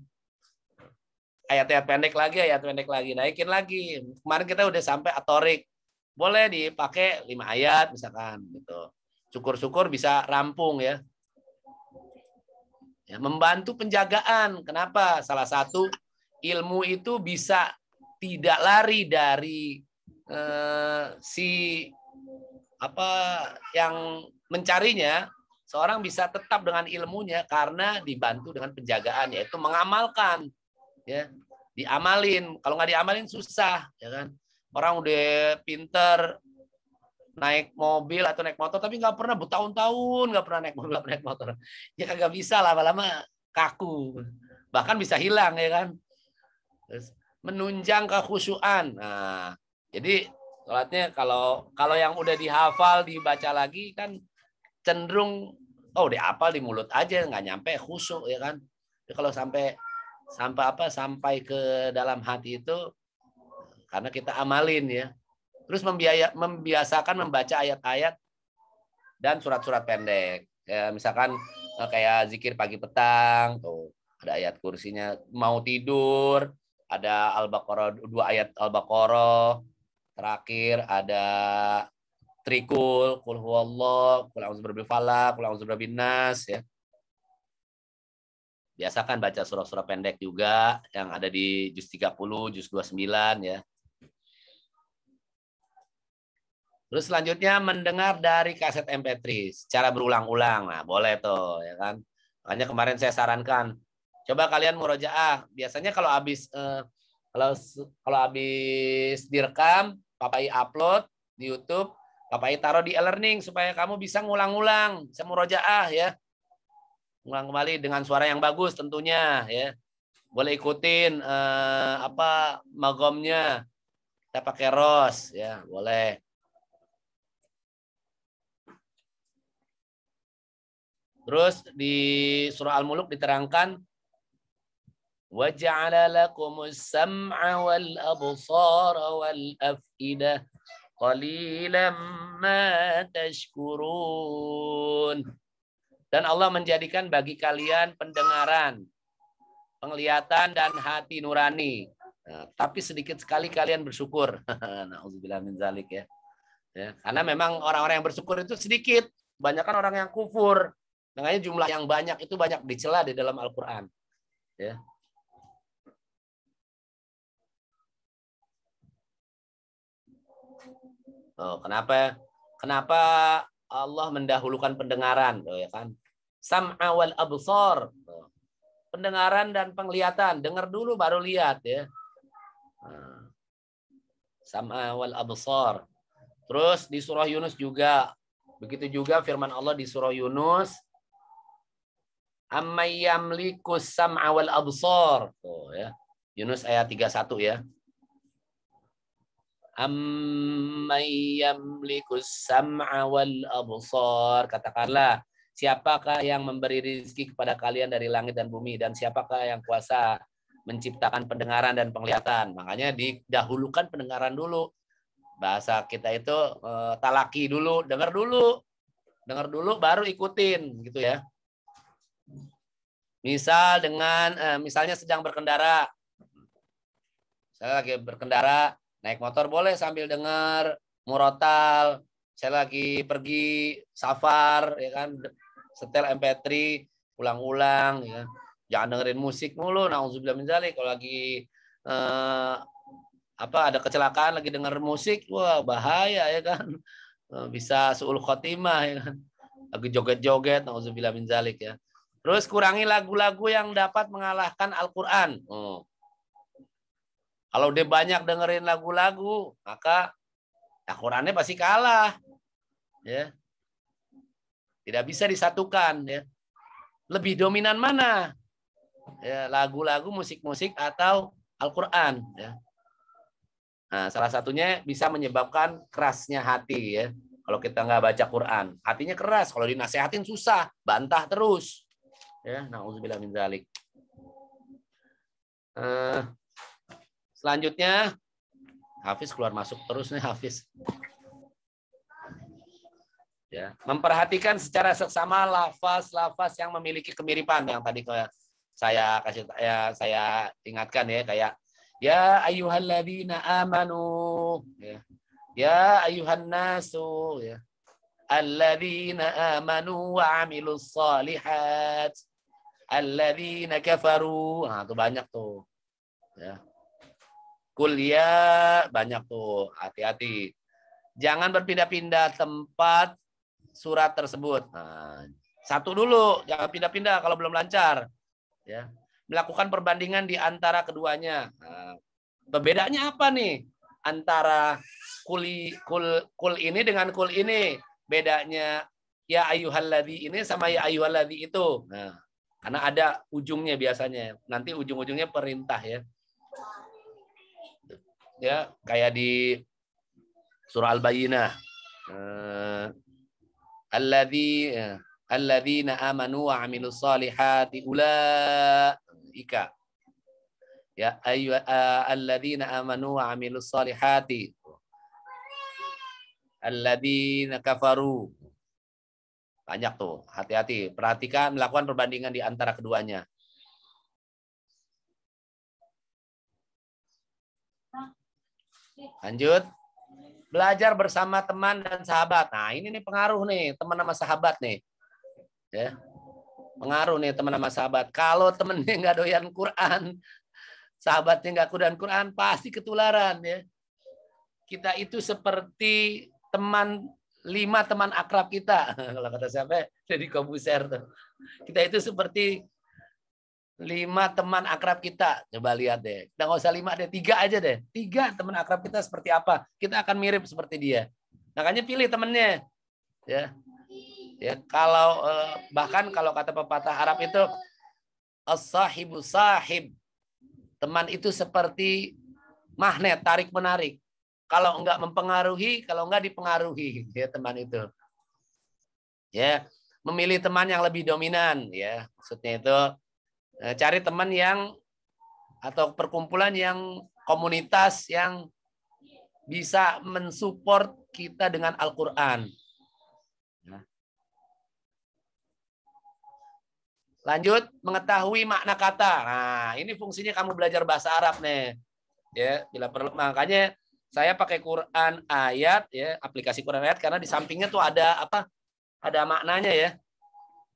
Ayat-ayat pendek lagi, naikin lagi. Kemarin kita udah sampai atorik. Boleh dipakai 5 ayat misalkan gitu. Syukur-syukur bisa rampung ya. Ya, membantu penjagaan. Kenapa? Salah satu ilmu itu bisa tidak lari dari si apa yang mencarinya. Seorang bisa tetap dengan ilmunya karena dibantu dengan penjagaan, yaitu mengamalkan, ya, diamalin. Kalau nggak diamalin susah, ya kan? Orang udah pinter naik mobil atau naik motor, tapi nggak pernah bertahun-tahun nggak pernah naik mobil, naik motor, ya kagak bisa, lama-lama kaku, bahkan bisa hilang, ya kan? Terus menunjang kekhusyuan. Nah, jadi sholatnya kalau yang udah dihafal dibaca lagi kan cenderung dihafal di mulut aja, nggak nyampe khusyuk, ya kan? Jadi kalau sampai ke dalam hati itu karena kita amalin, ya. Terus membiasakan membaca ayat-ayat dan surat-surat pendek. Ya, misalkan kayak zikir pagi petang, tuh ada ayat kursinya. Mau tidur, ada Al-Baqarah, 2 ayat Al-Baqarah. Terakhir ada Trikul, Qul huwallah, Qul a'udzu birabbil falaq, Qul a'udzu birabbin nas, ya. Biasakan baca surah-surah pendek juga yang ada di juz 30, juz 29, ya. Terus selanjutnya mendengar dari kaset MP3 secara berulang-ulang. Nah, boleh tuh, ya kan. Makanya kemarin saya sarankan, coba kalian murojaah. Biasanya kalau habis direkam, Papai upload di YouTube, Papai taruh di e-learning supaya kamu bisa ngulang-ulang, bisa murojaah, ya. Ngulang kembali dengan suara yang bagus tentunya, ya. Boleh ikutin magomnya. Kita pakai ROS, ya, boleh. Terus di surah Al-Muluk diterangkan wa ja'ala lakumus sam'a wal absara wal af'idah qalilan ma tashkurun. Dan Allah menjadikan bagi kalian pendengaran, penglihatan dan hati nurani. Nah, tapi sedikit sekali kalian bersyukur. Nauzubillah min zalik, ya. Ya, karena memang orang-orang yang bersyukur itu sedikit, kebanyakan orang yang kufur. Makanya jumlah yang banyak itu banyak dicela di dalam Al-Qur'an. Ya. Kenapa Allah mendahulukan pendengaran, ya kan? Sam'a wal absar. Pendengaran dan penglihatan, dengar dulu baru lihat, ya. Sam'a wal absar. Terus di surah Yunus juga begitu juga firman Allah di surah Yunus, Amman yamlikus sam'a wal absar. Ya. Yunus ayat 31, ya. Amman yamlikus sam'a wal absar. Katakanlah, siapakah yang memberi rezeki kepada kalian dari langit dan bumi, dan siapakah yang kuasa menciptakan pendengaran dan penglihatan. Makanya didahulukan pendengaran dulu. Bahasa kita itu talaki dulu, dengar dulu baru ikutin, gitu, ya. Misalnya sedang berkendara. Saya lagi berkendara, naik motor boleh sambil dengar murotal. Saya lagi pergi safar, ya kan, setel MP3, ulang-ulang, ya. Jangan dengerin musik mulu, nauzubillah min dzalik. Kalau lagi ada kecelakaan lagi denger musik, wah bahaya, ya kan. Bisa suul khotimah, ya kan. Lagi joget-joget, nauzubillah min dzalik, ya. Terus kurangi lagu-lagu yang dapat mengalahkan Al-Qur'an. Kalau dia banyak dengerin lagu-lagu, maka Al-Qur'annya pasti kalah. Ya. Tidak bisa disatukan, ya. Lebih dominan mana? Ya, lagu-lagu, musik-musik atau Al-Qur'an, ya. Nah, salah satunya bisa menyebabkan kerasnya hati, ya. Kalau kita nggak baca Quran, hatinya keras. Kalau dinasehatin susah, bantah terus. Ya, nauzubillah min dzalik. Selanjutnya, Hafiz keluar masuk terus nih, Hafiz. Ya, memperhatikan secara seksama lafaz-lafaz yang memiliki kemiripan yang tadi saya ingatkan, ya, kayak ya ayyuhalladzina amanu, ya ayyuhan nasu, ya alladzina amanu wa amilus shalihat. alladzina kafaru. Nah, tuh banyak tuh. Ya. Qul ya, banyak tuh. Hati-hati. Jangan berpindah-pindah tempat surat tersebut. Nah, satu dulu, jangan pindah-pindah kalau belum lancar. Ya. Melakukan perbandingan di antara keduanya. Nah, perbedaannya apa nih? Antara kul ini dengan kul ini. Bedanya ya ayyuhalladzi ini sama ya ayyuhalladzi itu. Nah, karena ada ujungnya biasanya. Nanti ujung-ujungnya perintah ya. Ya, kayak di surah Al-Bayyinah. Alladzina amanu wa 'amilus solihati ulaika. Ya, alladzina amanu wa 'amilus solihati. Alladzina kafaru. Banyak tuh, hati-hati. Perhatikan, melakukan perbandingan di antara keduanya. Lanjut. Belajar bersama teman dan sahabat. Nah, ini nih pengaruh nih, teman sama sahabat nih. Ya. Pengaruh nih teman sama sahabat. Kalau temennya nggak doyan Quran, sahabatnya nggak doyan Quran, pasti ketularan ya. Kita itu seperti 5 teman akrab kita. Kalau kata siapa? Deddy Kobuser tuh. Kita itu seperti 5 teman akrab kita. Coba lihat deh. Kita nggak usah 5 deh, 3 aja deh. 3 teman akrab kita seperti apa? Kita akan mirip seperti dia. Makanya pilih temennya. Ya. Ya, kalau bahkan kalau kata pepatah Arab itu as-sahibu sahib. Teman itu seperti magnet tarik menarik. Kalau enggak mempengaruhi, kalau enggak dipengaruhi, ya teman itu. Ya, memilih teman yang lebih dominan ya. Maksudnya itu cari teman yang atau perkumpulan yang komunitas yang bisa mensupport kita dengan Al-Quran. Lanjut, mengetahui makna kata. Nah, ini fungsinya kamu belajar bahasa Arab nih. Ya, bila perlu. Makanya saya pakai Quran ayat ya, aplikasi Quran ayat karena di sampingnya tuh ada apa? Ada maknanya ya.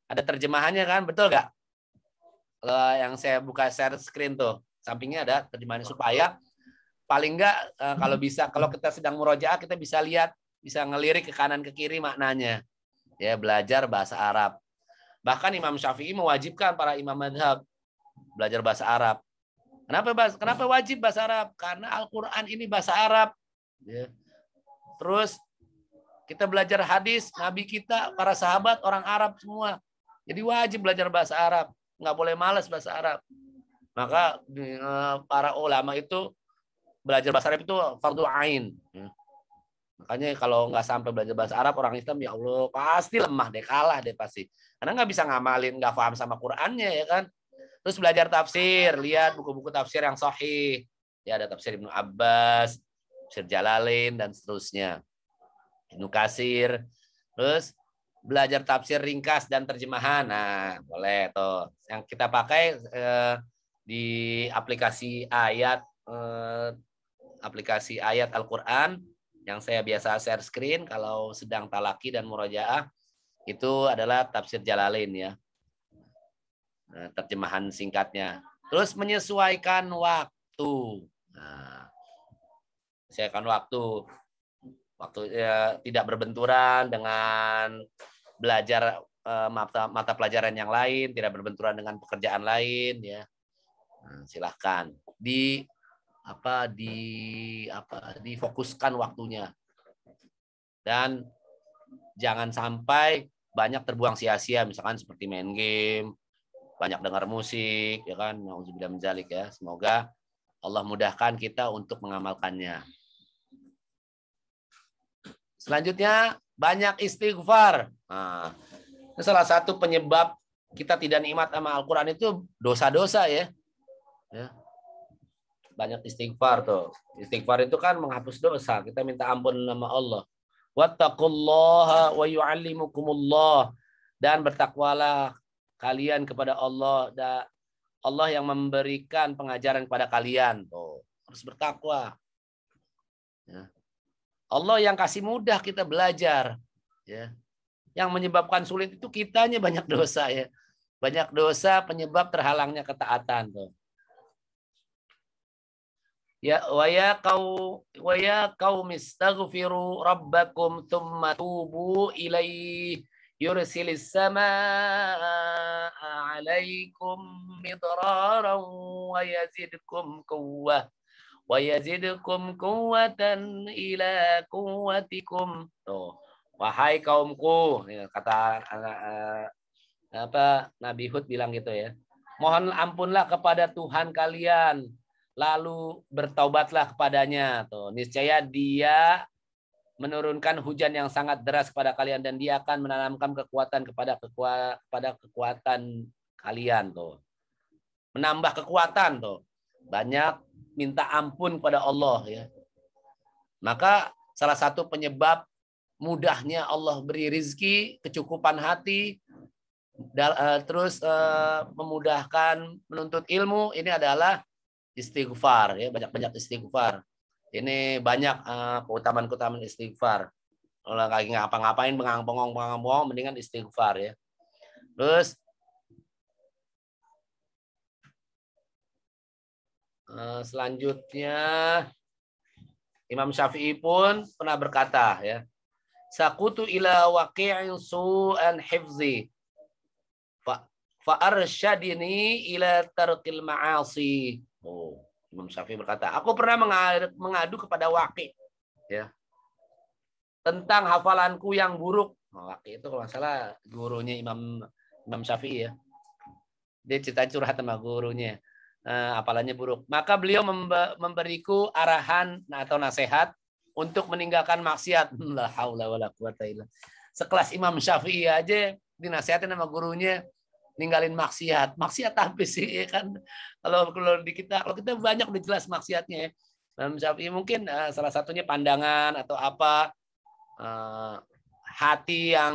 Ada terjemahannya kan, betul nggak? Yang saya buka share screen tuh, sampingnya ada terjemahannya supaya paling enggak kalau bisa, kalau kita sedang murojaah kita bisa lihat, bisa ngelirik ke kanan ke kiri maknanya. Ya, belajar bahasa Arab. Bahkan Imam Syafi'i mewajibkan para imam madhab belajar bahasa Arab. Kenapa wajib bahasa Arab? Karena Al-Quran ini bahasa Arab. Ya. Terus kita belajar hadis, Nabi kita, para sahabat, orang Arab semua. Jadi wajib belajar bahasa Arab. Nggak boleh malas bahasa Arab. Maka para ulama itu belajar bahasa Arab itu fardu ain. Makanya kalau nggak sampai belajar bahasa Arab, orang Islam ya Allah pasti lemah deh, kalah deh pasti. Karena nggak bisa ngamalin, nggak paham sama Qurannya ya kan. Terus belajar tafsir, lihat buku-buku tafsir yang sahih. Ya ada tafsir Ibnu Abbas, tafsir Jalalain dan seterusnya. Ibnu Katsir. Terus belajar tafsir ringkas dan terjemahan. Nah, boleh tuh. Yang kita pakai di aplikasi ayat Al-Qur'an yang saya biasa share screen kalau sedang talaki dan murojaah itu adalah tafsir Jalalain ya. Terjemahan singkatnya. Terus menyesuaikan waktu. Nah, menyesuaikan waktu ya, tidak berbenturan dengan belajar mata pelajaran yang lain, tidak berbenturan dengan pekerjaan lain ya. Nah, silahkan difokuskan waktunya. Dan jangan sampai banyak terbuang sia-sia, misalkan seperti main game, banyak dengar musik ya kan, nauzubillah min dzalik ya. Semoga Allah mudahkan kita untuk mengamalkannya. Selanjutnya banyak istighfar. Nah, ini salah satu penyebab kita tidak nikmat sama Al-Quran itu dosa-dosa ya. Banyak istighfar tuh. Istighfar itu kan menghapus dosa. Kita minta ampun nama Allah. Wattaqullaha wa yu'allimukumullah. Dan bertakwalah kalian kepada Allah. Allah yang memberikan pengajaran kepada kalian. Tuh, harus bertakwa. Ya. Allah yang kasih mudah kita belajar. Ya. Yang menyebabkan sulit itu kitanya banyak dosa ya. Banyak dosa penyebab terhalangnya ketaatan tuh. Ya wa ya qaum istaghfiru rabbakum tsumma tubu ilaihi yursilis samaa 'alaikum midraran wa yazidkum quwwatan ila quwwatikum. Tuh, wahai kaumku, kata Nabi Hud bilang gitu ya. Mohon ampunlah kepada Tuhan kalian, lalu bertaubatlah kepadanya. Tuh, niscaya Dia menurunkan hujan yang sangat deras kepada kalian dan Dia akan menanamkan kekuatan kepada kekuatan kalian. Tuh, menambah kekuatan. Tuh, banyak minta ampun kepada Allah ya. Maka salah satu penyebab mudahnya Allah beri rizki, kecukupan hati, terus memudahkan menuntut ilmu, ini adalah istighfar ya, banyak-banyak istighfar. Ini banyak keutamaan-keutamaan istighfar. Kalau lagi ngapa-ngapain bengong-bengong mendingan istighfar ya. Terus selanjutnya Imam Syafi'i pun pernah berkata ya, sakutu ila waqi'in su'an hifzi fa arsyadini ila tarqil ma'asi. Oh, Imam Syafi'i berkata, aku pernah mengadu kepada Waqi' ya, tentang hafalanku yang buruk. Waqi' itu kalau nggak salah gurunya Imam Syafi'i ya. Dia cerita curhat sama gurunya. Hafalannya buruk. Maka beliau memberiku arahan atau nasihat untuk meninggalkan maksiat. La haula wala quwata illa. Sekelas Imam Syafi'i aja dinasihatin sama gurunya ninggalin maksiat. Maksiat apa sih ya kan? Kalau kita banyak udah jelas maksiatnya. Imam Syafi'i mungkin salah satunya pandangan atau apa, hati yang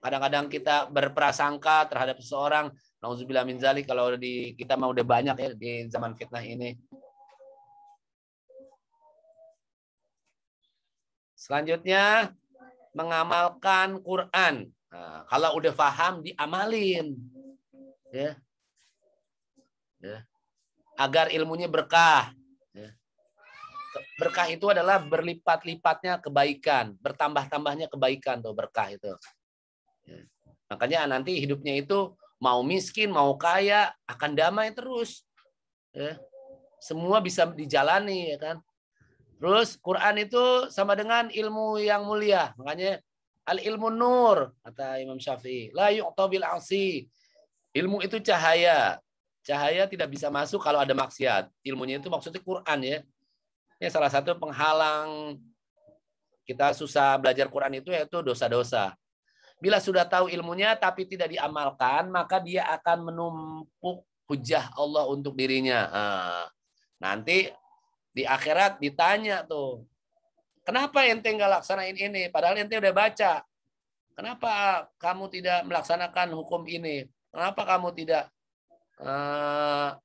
kadang-kadang kita berprasangka terhadap seseorang. Nauzubillah min dzalik, kalau kita mau udah banyak ya di zaman fitnah ini. Selanjutnya mengamalkan Quran. Nah, kalau udah paham diamalin, ya, agar ilmunya berkah. Ya. Berkah itu adalah berlipat-lipatnya kebaikan, bertambah-tambahnya kebaikan tuh berkah itu. Ya. Makanya nanti hidupnya itu mau miskin, mau kaya, akan damai terus. Ya. Semua bisa dijalani, ya kan. Terus Quran itu sama dengan ilmu yang mulia. Makanya al-ilmu nur, kata Imam Syafi'i. La yu'ta bil asi. Ilmu itu cahaya. Cahaya tidak bisa masuk kalau ada maksiat. Ilmunya itu maksudnya Quran ya. Ini salah satu penghalang kita susah belajar Quran itu yaitu dosa-dosa. Bila sudah tahu ilmunya tapi tidak diamalkan, maka dia akan menumpuk hujah Allah untuk dirinya. Nanti di akhirat ditanya tuh, kenapa ente nggak laksanain ini? Padahal ente udah baca. Kenapa kamu tidak melaksanakan hukum ini? Kenapa kamu tidak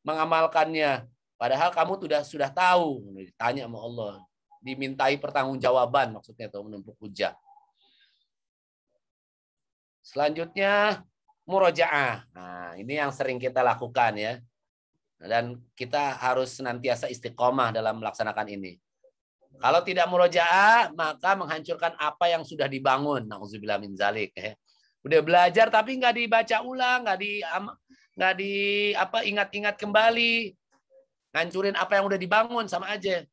mengamalkannya? Padahal kamu sudah tahu. Ditanya sama Allah. Dimintai pertanggungjawaban maksudnya tuh, menumpuk hujah. Selanjutnya murojaah. Nah, ini yang sering kita lakukan ya. Dan kita harus senantiasa istiqomah dalam melaksanakan ini. Kalau tidak murojaah, maka menghancurkan apa yang sudah dibangun. Nauzubillah min dzalik. Udah belajar tapi nggak dibaca ulang, nggak ingat-ingat kembali, ngancurin apa yang udah dibangun sama aja.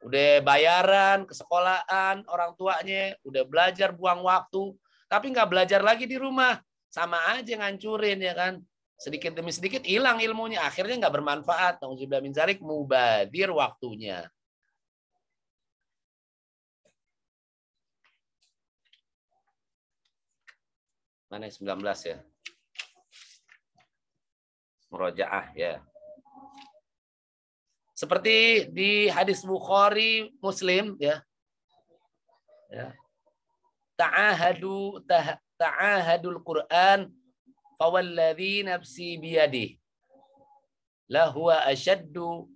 Udah bayaran ke sekolahan orang tuanya, udah belajar buang waktu, tapi nggak belajar lagi di rumah, sama aja ngancurin ya kan. Sedikit demi sedikit hilang ilmunya, akhirnya nggak bermanfaat. Nauzubillah min dzalik, mubadir waktunya. Mana 19 ya? Murojaah ya. Seperti di hadis Bukhari Muslim ya. Ta'ahadul Quran fawalladzi nafsi biyadih lahuwa ashaddu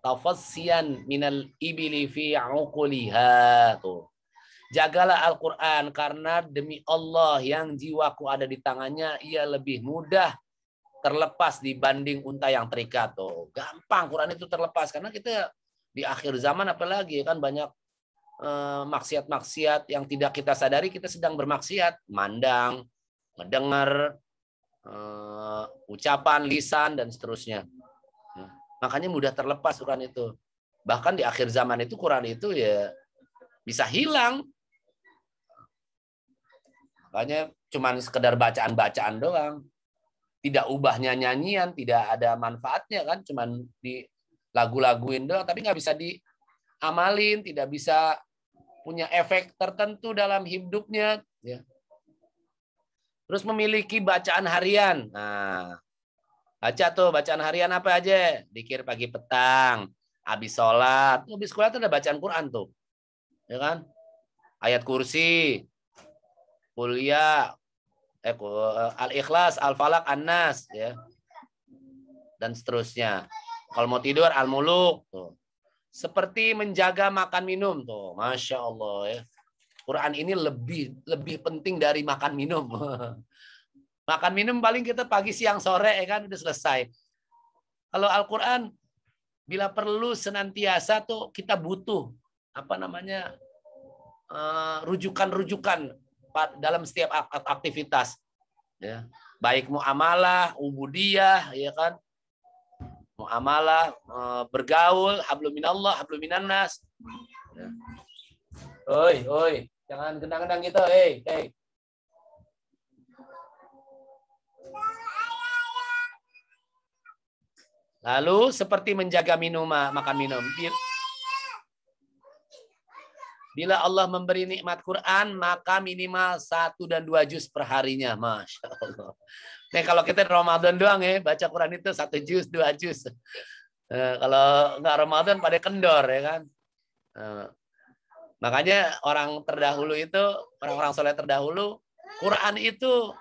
tafassiyan minal ibili fi uquliha. Tuh. Jagalah Al-Quran karena demi Allah yang jiwaku ada di tangannya, ia lebih mudah terlepas dibanding unta yang terikat. Tuh, gampang Quran itu terlepas karena kita di akhir zaman apalagi kan banyak maksiat-maksiat yang tidak kita sadari kita sedang bermaksiat, mandang, mendengar, ucapan, lisan dan seterusnya. Makanya mudah terlepas Quran itu. Bahkan di akhir zaman itu Quran itu ya bisa hilang. Makanya cuman sekedar bacaan-bacaan doang. Tidak ubahnya nyanyian, tidak ada manfaatnya kan, cuman di lagu-laguin doang, tapi nggak bisa diamalin, tidak bisa punya efek tertentu dalam hidupnya. Ya. Terus memiliki bacaan harian. Nah, baca tuh bacaan harian apa aja? Dikir pagi petang, habis sholat, habis sekolah tuh ada bacaan Quran tuh, ya kan? Ayat kursi, kuliah, Al-Ikhlas, Al-Falaq, An-Nas, ya. Dan seterusnya. Kalau mau tidur, Al-Muluk. Tuh. Seperti menjaga makan minum. Tuh. Masya Allah. Ya. Quran ini lebih penting dari makan minum. Makan minum paling kita pagi, siang, sore, ya kan udah selesai. Kalau Al-Quran, bila perlu senantiasa tuh kita butuh rujukan-rujukan dalam setiap aktivitas, ya. Baik muamalah, ubudiyah, ya kan, muamalah, bergaul, hablum minallah, hablum minannas. Ya. Oi, jangan gendang-gendang gitu, hey. Lalu seperti menjaga makan minum. Bila Allah memberi nikmat Quran, maka minimal 1 dan 2 juz per harinya. Masya Allah. Nih kalau kita Ramadan doang ya, baca Quran itu 1 juz, 2 juz. Kalau nggak Ramadan pada kendor ya kan. Makanya orang orang soleh terdahulu, Quran itu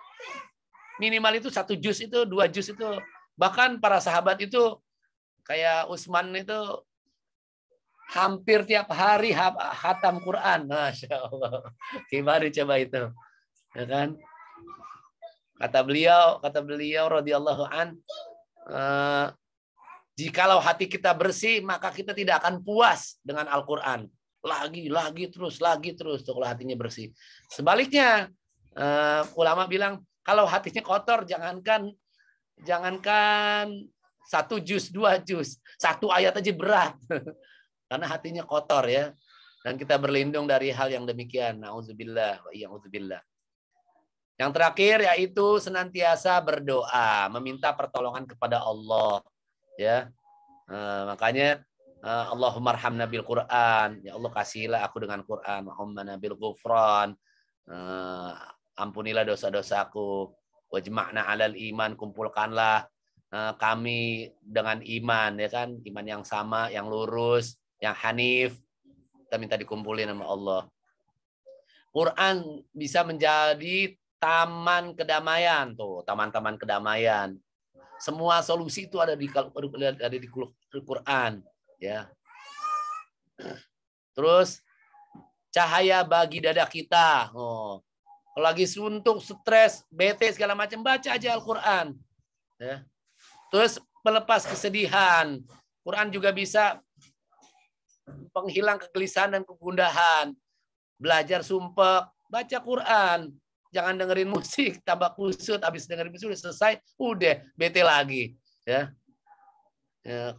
minimal itu 1 juz itu, 2 juz itu. Bahkan para sahabat itu kayak Utsman itu hampir tiap hari khatam Quran. Masya Allah. Gimana coba itu? Ya kan? Kata beliau radhiyallahu an, jikalau hati kita bersih, maka kita tidak akan puas dengan Al-Quran. Lagi terus kalau hatinya bersih. Sebaliknya, ulama bilang, kalau hatinya kotor, jangankan 1 juz, 2 juz. 1 ayat aja berat. Karena hatinya kotor ya. Dan kita berlindung dari hal yang demikian. Na'udzubillah wa iya'udzubillah. Yang terakhir yaitu senantiasa berdoa, meminta pertolongan kepada Allah. Ya, makanya Allahumma arhamna bil Quran. Ya Allah kasihlah aku dengan Quran. Allahumma bil ghufran. Ampunilah dosa-dosaku. Wajma'na alal iman, kumpulkanlah kami dengan iman, ya kan, iman yang sama, yang lurus, yang hanif. Kita minta dikumpulin sama Allah. Quran bisa menjadi taman kedamaian tuh, taman-taman kedamaian. Semua solusi itu ada di Quran, ya. Terus cahaya bagi dada kita. Oh, kalau lagi suntuk, stres, bete segala macam, baca aja Al-Quran. Ya. Terus melepas kesedihan. Quran juga bisa penghilang kegelisahan dan kegundahan. Belajar sumpah, baca Quran. Jangan dengerin musik, tambah kusut. Habis dengerin musik udah selesai, udah bete lagi. Ya.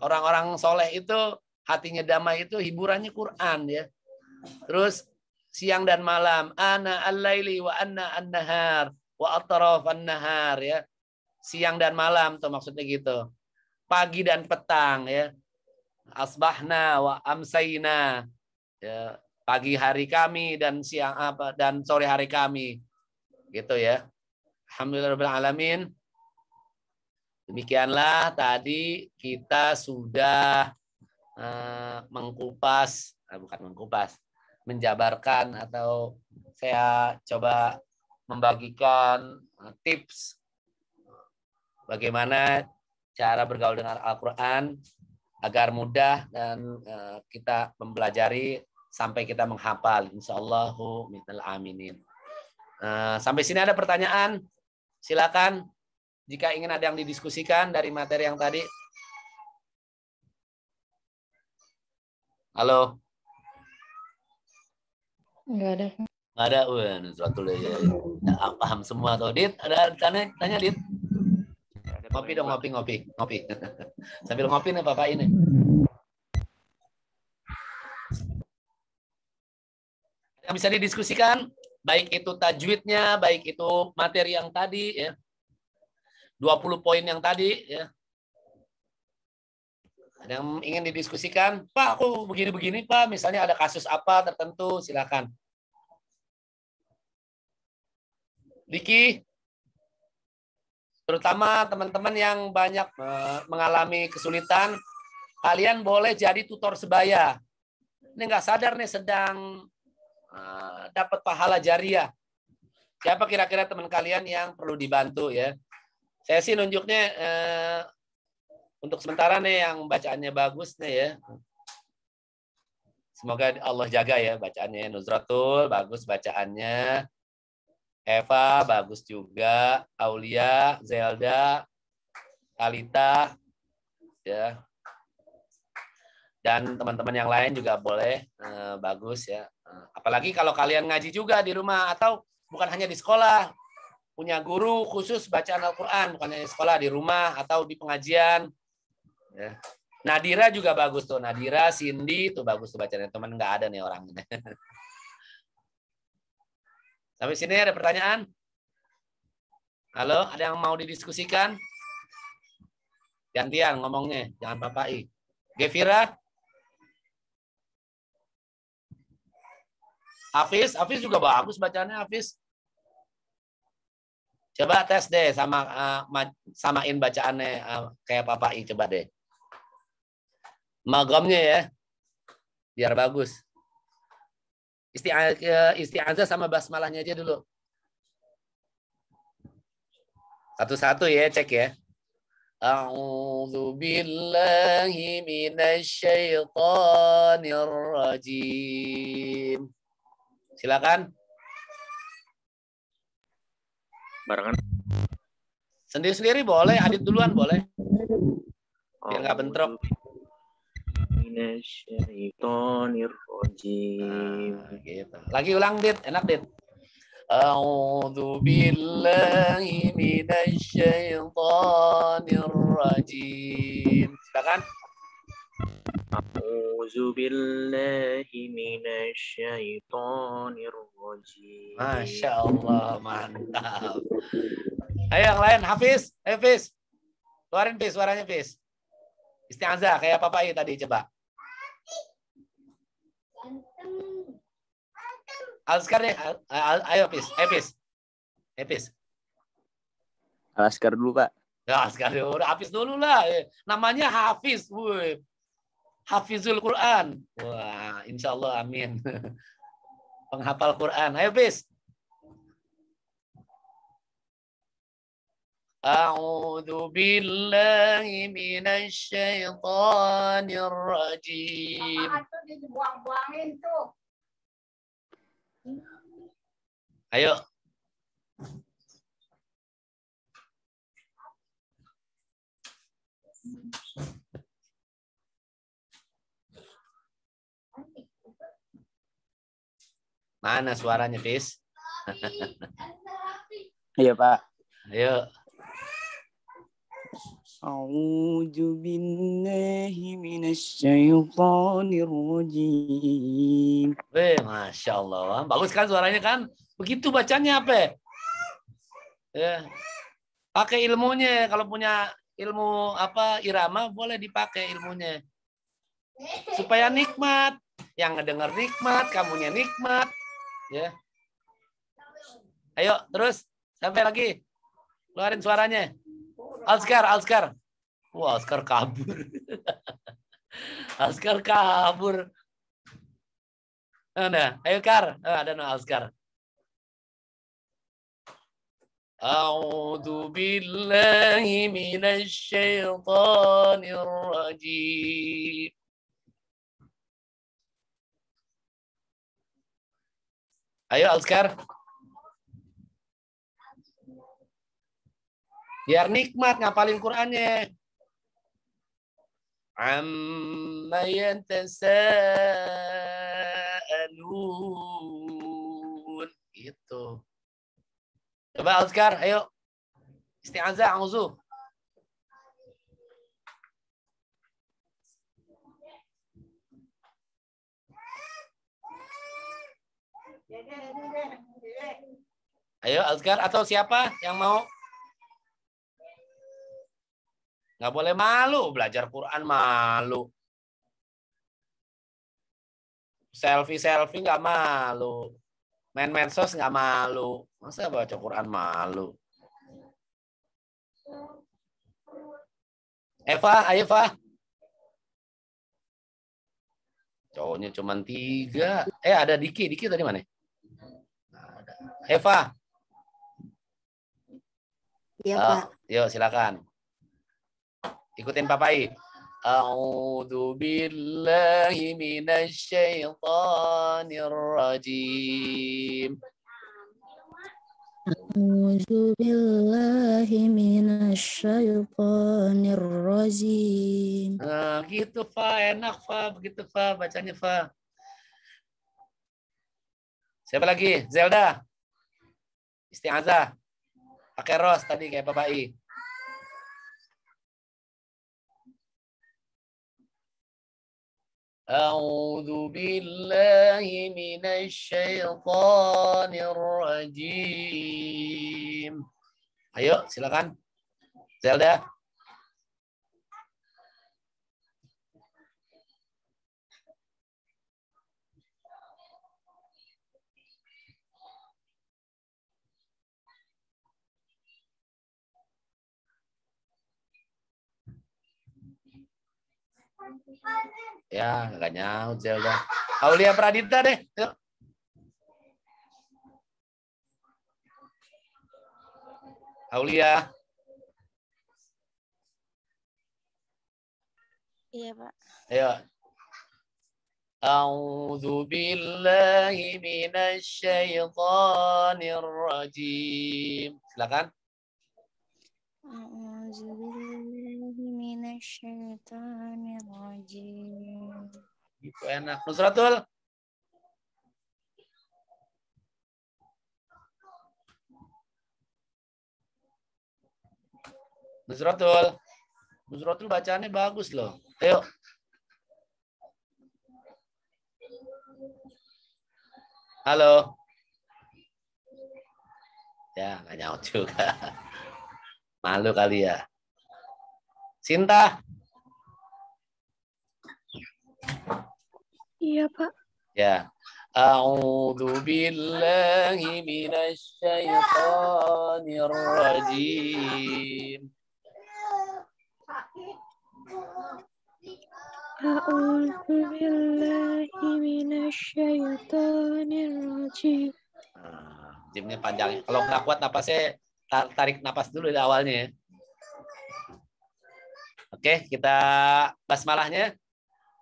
Orang-orang soleh itu hatinya damai itu hiburannya Quran ya. Terus siang dan malam, ana al-laili wa anna an-nahar wa atrafan nahar ya. Siang dan malam tuh maksudnya gitu. Pagi dan petang ya. Asbahna wa amsayna. Ya, pagi hari kami dan sore hari kami. Gitu ya. Alhamdulillahirabbil alamin. Demikianlah tadi kita sudah menjabarkan atau saya coba membagikan tips bagaimana cara bergaul dengan Al-Quran agar mudah dan kita mempelajari sampai kita menghafal. Insyaallahu minal aminin. Sampai sini ada pertanyaan? Silakan. Jika ingin ada yang didiskusikan dari materi yang tadi. Halo. Enggak ada. Nggak ada. Nusratul ya. Paham semua tuh. Dit, ada tanya Dit. Ngopi dong, ngopi. Sambil ngopi nih Bapak ini. Yang bisa didiskusikan, baik itu tajwidnya, baik itu materi yang tadi, ya. 20 poin yang tadi, ya. Ada yang ingin didiskusikan? Pak, aku begini-begini, Pak. Misalnya ada kasus apa tertentu, silakan. Diki, terutama teman-teman yang banyak mengalami kesulitan, kalian boleh jadi tutor sebaya. Ini nggak sadar nih sedang dapat pahala jariah. Siapa kira-kira teman kalian yang perlu dibantu ya? Saya sih nunjuknya untuk sementara nih yang bacaannya bagus nih ya. Semoga Allah jaga ya bacaannya. Nuzratul bagus bacaannya. Eva bagus juga, Aulia, Zelda, Talita, ya, dan teman-teman yang lain juga boleh bagus ya. Apalagi kalau kalian ngaji juga di rumah atau bukan hanya di sekolah, punya guru khusus bacaan Al-Quran, bukan hanya di sekolah, di rumah atau di pengajian. Ya. Nadira juga bagus tuh, Nadira, Cindy tuh bagus tuh bacanya. Teman nggak ada nih orang ini. Sampai sini ada pertanyaan? Halo, ada yang mau didiskusikan? Gantian ngomongnya, jangan papai. Gevira? Hafiz juga bagus bacaannya Hafiz. Coba tes deh samain bacaannya kayak papai coba deh. Magamnya ya, biar bagus. Isti'adzah sama basmalahnya aja dulu. Satu-satu ya, cek ya. A'udzu billahi minasyaitonir rajim. Silakan. Barengan. Sendiri-sendiri boleh, Adit duluan boleh. Biar nggak bentrok. Minasyaitonirrajim. Gitu. Lagi ulang Dit, enak Dit. A'udzu billahi minasyaitonir rajim. Silakan. A'udzu billahi minasyaitonir rajim. Masya Allah, mantap. Ayo yang lain, Hafiz, Hafiz. Keluarin Fiz, suaranya Fiz. Isti'adzah kayak papai tadi coba. Al-Askar deh, ayo Fiz, Hafiz. Al-Askar dulu, Pak. Ya, sekarang udah Hafiz dulu lah. Namanya Hafiz, wuh. Hafizul Quran. Wah, insya Allah amin. Penghafal Quran. Ayo, Hafiz. A'udzu billahi minasyaitonir rajim. Ayo. Mana suaranya, Fis? Iya, Pak. Ayo. A'udzu billahi minasyaitonir rajim. Masya Allah. Bagus kan suaranya kan? Begitu bacanya apa? Ya. Pakai ilmunya. Kalau punya ilmu apa irama boleh dipakai ilmunya. Supaya nikmat. Yang ngedengar nikmat, kamunya nikmat. Ya. Ayo terus sampai lagi. Keluarin suaranya. Al-Askar. Wah, Al-Askar kabur. Al-Askar kabur. Nah, ayo Kar. Ada no Al-Askar. A'udzu billahi minasyaitonir rajim. Ayo Azkar. Biar nikmat ngapalin Qur'annya. Amma yantasa'alun. Gitu. Coba Azkar, ayo. Isti'azah, a'udzu. Ayo Azkar atau siapa yang mau? Nggak boleh malu, belajar Quran malu. Selfie nggak malu. Main medsos nggak malu. Masa baca Quran malu? Eva, ayo Eva. Cowoknya cuma 3. Ada Diki. Diki tadi mana? Eva. Iya, Pak. Yuk, silakan. Ikutin Papai. A'udzu billahi minasyaitonir rajim. A'udzu billahi minasyaitonir rajim. Nah, gitu Fa, enak Fa, begitu Fa, bacanya Fa. Siapa lagi? Zelda. Isti'azah. Pakai ros tadi kayak Papai. A'udzu billahi minasyaitonir rajim. Ayo, silakan. Zelda. Ya, nggak nyaut Zelda. Aulia Pradita deh. Yuk. Aulia. Iya, Pak. Ayo. A'udzu billahi minasyaitonir rajim. Silakan. A'udzu billahi minasyaitonir rajim. Itu enak. Nusratul. Nusratul bacaannya bagus loh. Ayo. Halo. Ya, nggak nyaut juga. Malu kali ya. Sinta. Iya, Pak. Ya. A'udzu billahi minasyaitonir rajim. A'udzu billahi minasyaitonir rajim. Jimnya panjang. Kalau nggak kuat napasnya, tarik napas dulu di awalnya ya. Oke, kita basmalahnya.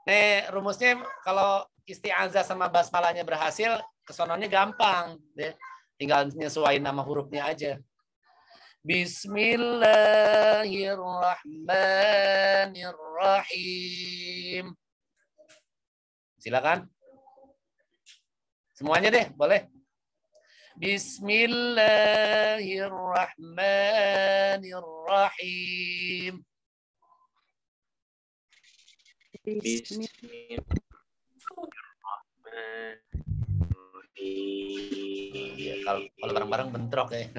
Nih rumusnya kalau isti'azah sama basmalahnya berhasil, kesononya gampang. Ya. Tinggal nyesuaiin nama hurufnya aja. Bismillahirrahmanirrahim. Silakan. Semuanya deh, boleh. Bismillahirrahmanirrahim. Ya, kalau bareng-bareng bentrok ya.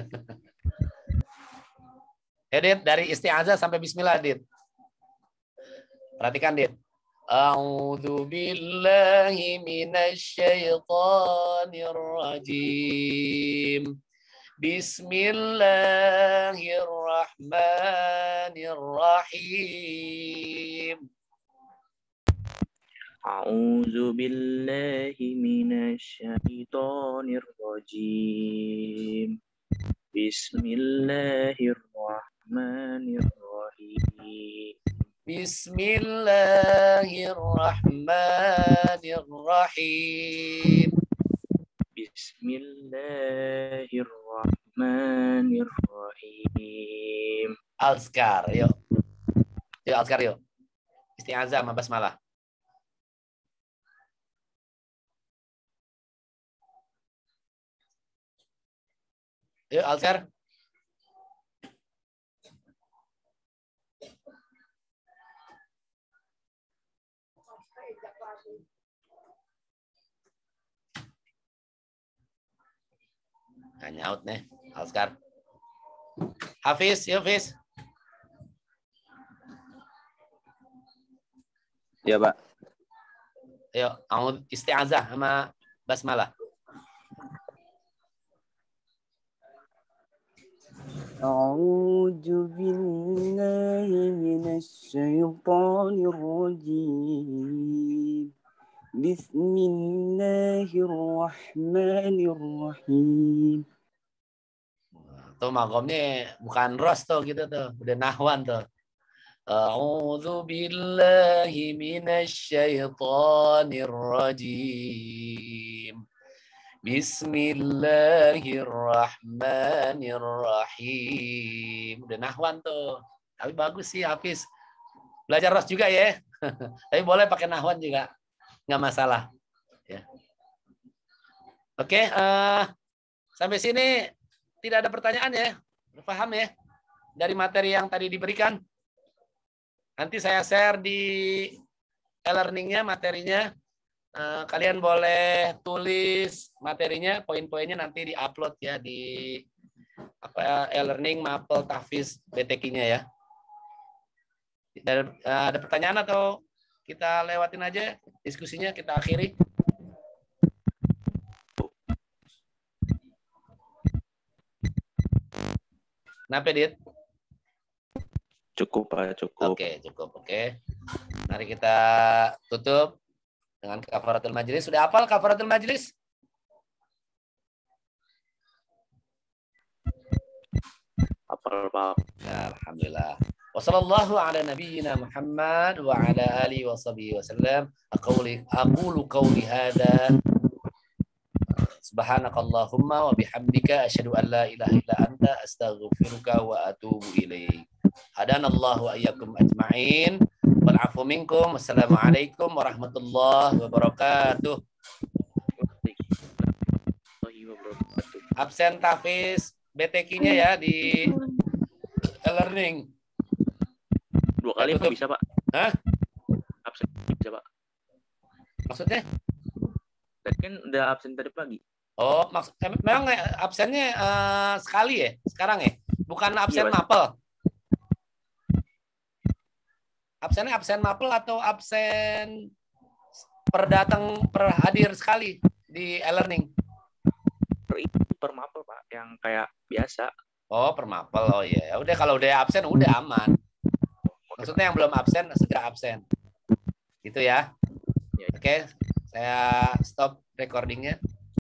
Dit, dari isti'azah sampai bismillah, Dit. Perhatikan, Dit. A'udzu billahi minasyaitonir rajim. Bismillahirrahmanirrahim. A'udzu billahi minasyaitonir rajim. Bismillahirrahmanirrahim. Bismillahirrahmanirrahim. Bismillahirrahmanirrahim. Bismillahirrahmanirrahim. Azkar, yuk. Yuk azkar yuk. Isti'azah sama basmalah. Yuk azkar. Nah, nyaut nih, Alskar. Hafiz, yuk Hafiz. Ya, Pak. Yuk, isti'azah sama basmalah. A'udzu billahi minasyaitonir rajim. Bismillahirrahmanirrahim. Tuh magomnya bukan ros tuh gitu tuh, udah nahwan tuh. A'udzu billahi minasyaitonir rajim. Bismillahirrahmanirrahim. Udah nahwan tuh. Tapi bagus sih Hafiz. Belajar ros juga ya. Tapi boleh pakai nahwan juga. Nggak masalah. Ya. Oke, sampai sini tidak ada pertanyaan ya. Paham ya? Dari materi yang tadi diberikan. Nanti saya share di e-learning-nya, materinya. Kalian boleh tulis materinya, poin-poinnya nanti di-upload ya di e-learning Mapel Tahfiz BTQ-nya ya. Ada pertanyaan atau kita lewatin aja diskusinya, kita akhiri? Kenapa, Dit? Cukup, Pak, cukup. Oke, cukup. Oke. Mari kita tutup dengan kafaratul majlis. Sudah hafal kafaratul majlis? Hafal, Pak. Ya, alhamdulillah. Wassallallahu ala nabiyyina Muhammad wa ala alihi wa sahbihi wasallam. Aqulu qawli hadha. Subhanakallahumma wa bihamdika asyhadu an la ilaha illa anta astaghfiruka wa atubu ilaik. Hadanallahu wa iyyakum ajma'in. Wal 'afu minkum. Wassalamualaikum warahmatullahi wabarakatuh. Absen Tahfiz BTQ-nya ya di e-learning. 2 kali Pak bisa, Pak? Hah? Absen bisa, Pak. Maksudnya? Tadi kan udah absen tadi pagi. Oh, memang absennya sekali ya sekarang ya? Bukan absen Iya, mapel? Absennya absen mapel atau absen per hadir sekali di e-learning? Per mapel, Pak, yang kayak biasa. Oh, per mapel. Oh iya. Udah kalau udah absen udah aman. Maksudnya yang belum absen segera absen. Gitu ya. Ya. Oke, saya stop recordingnya.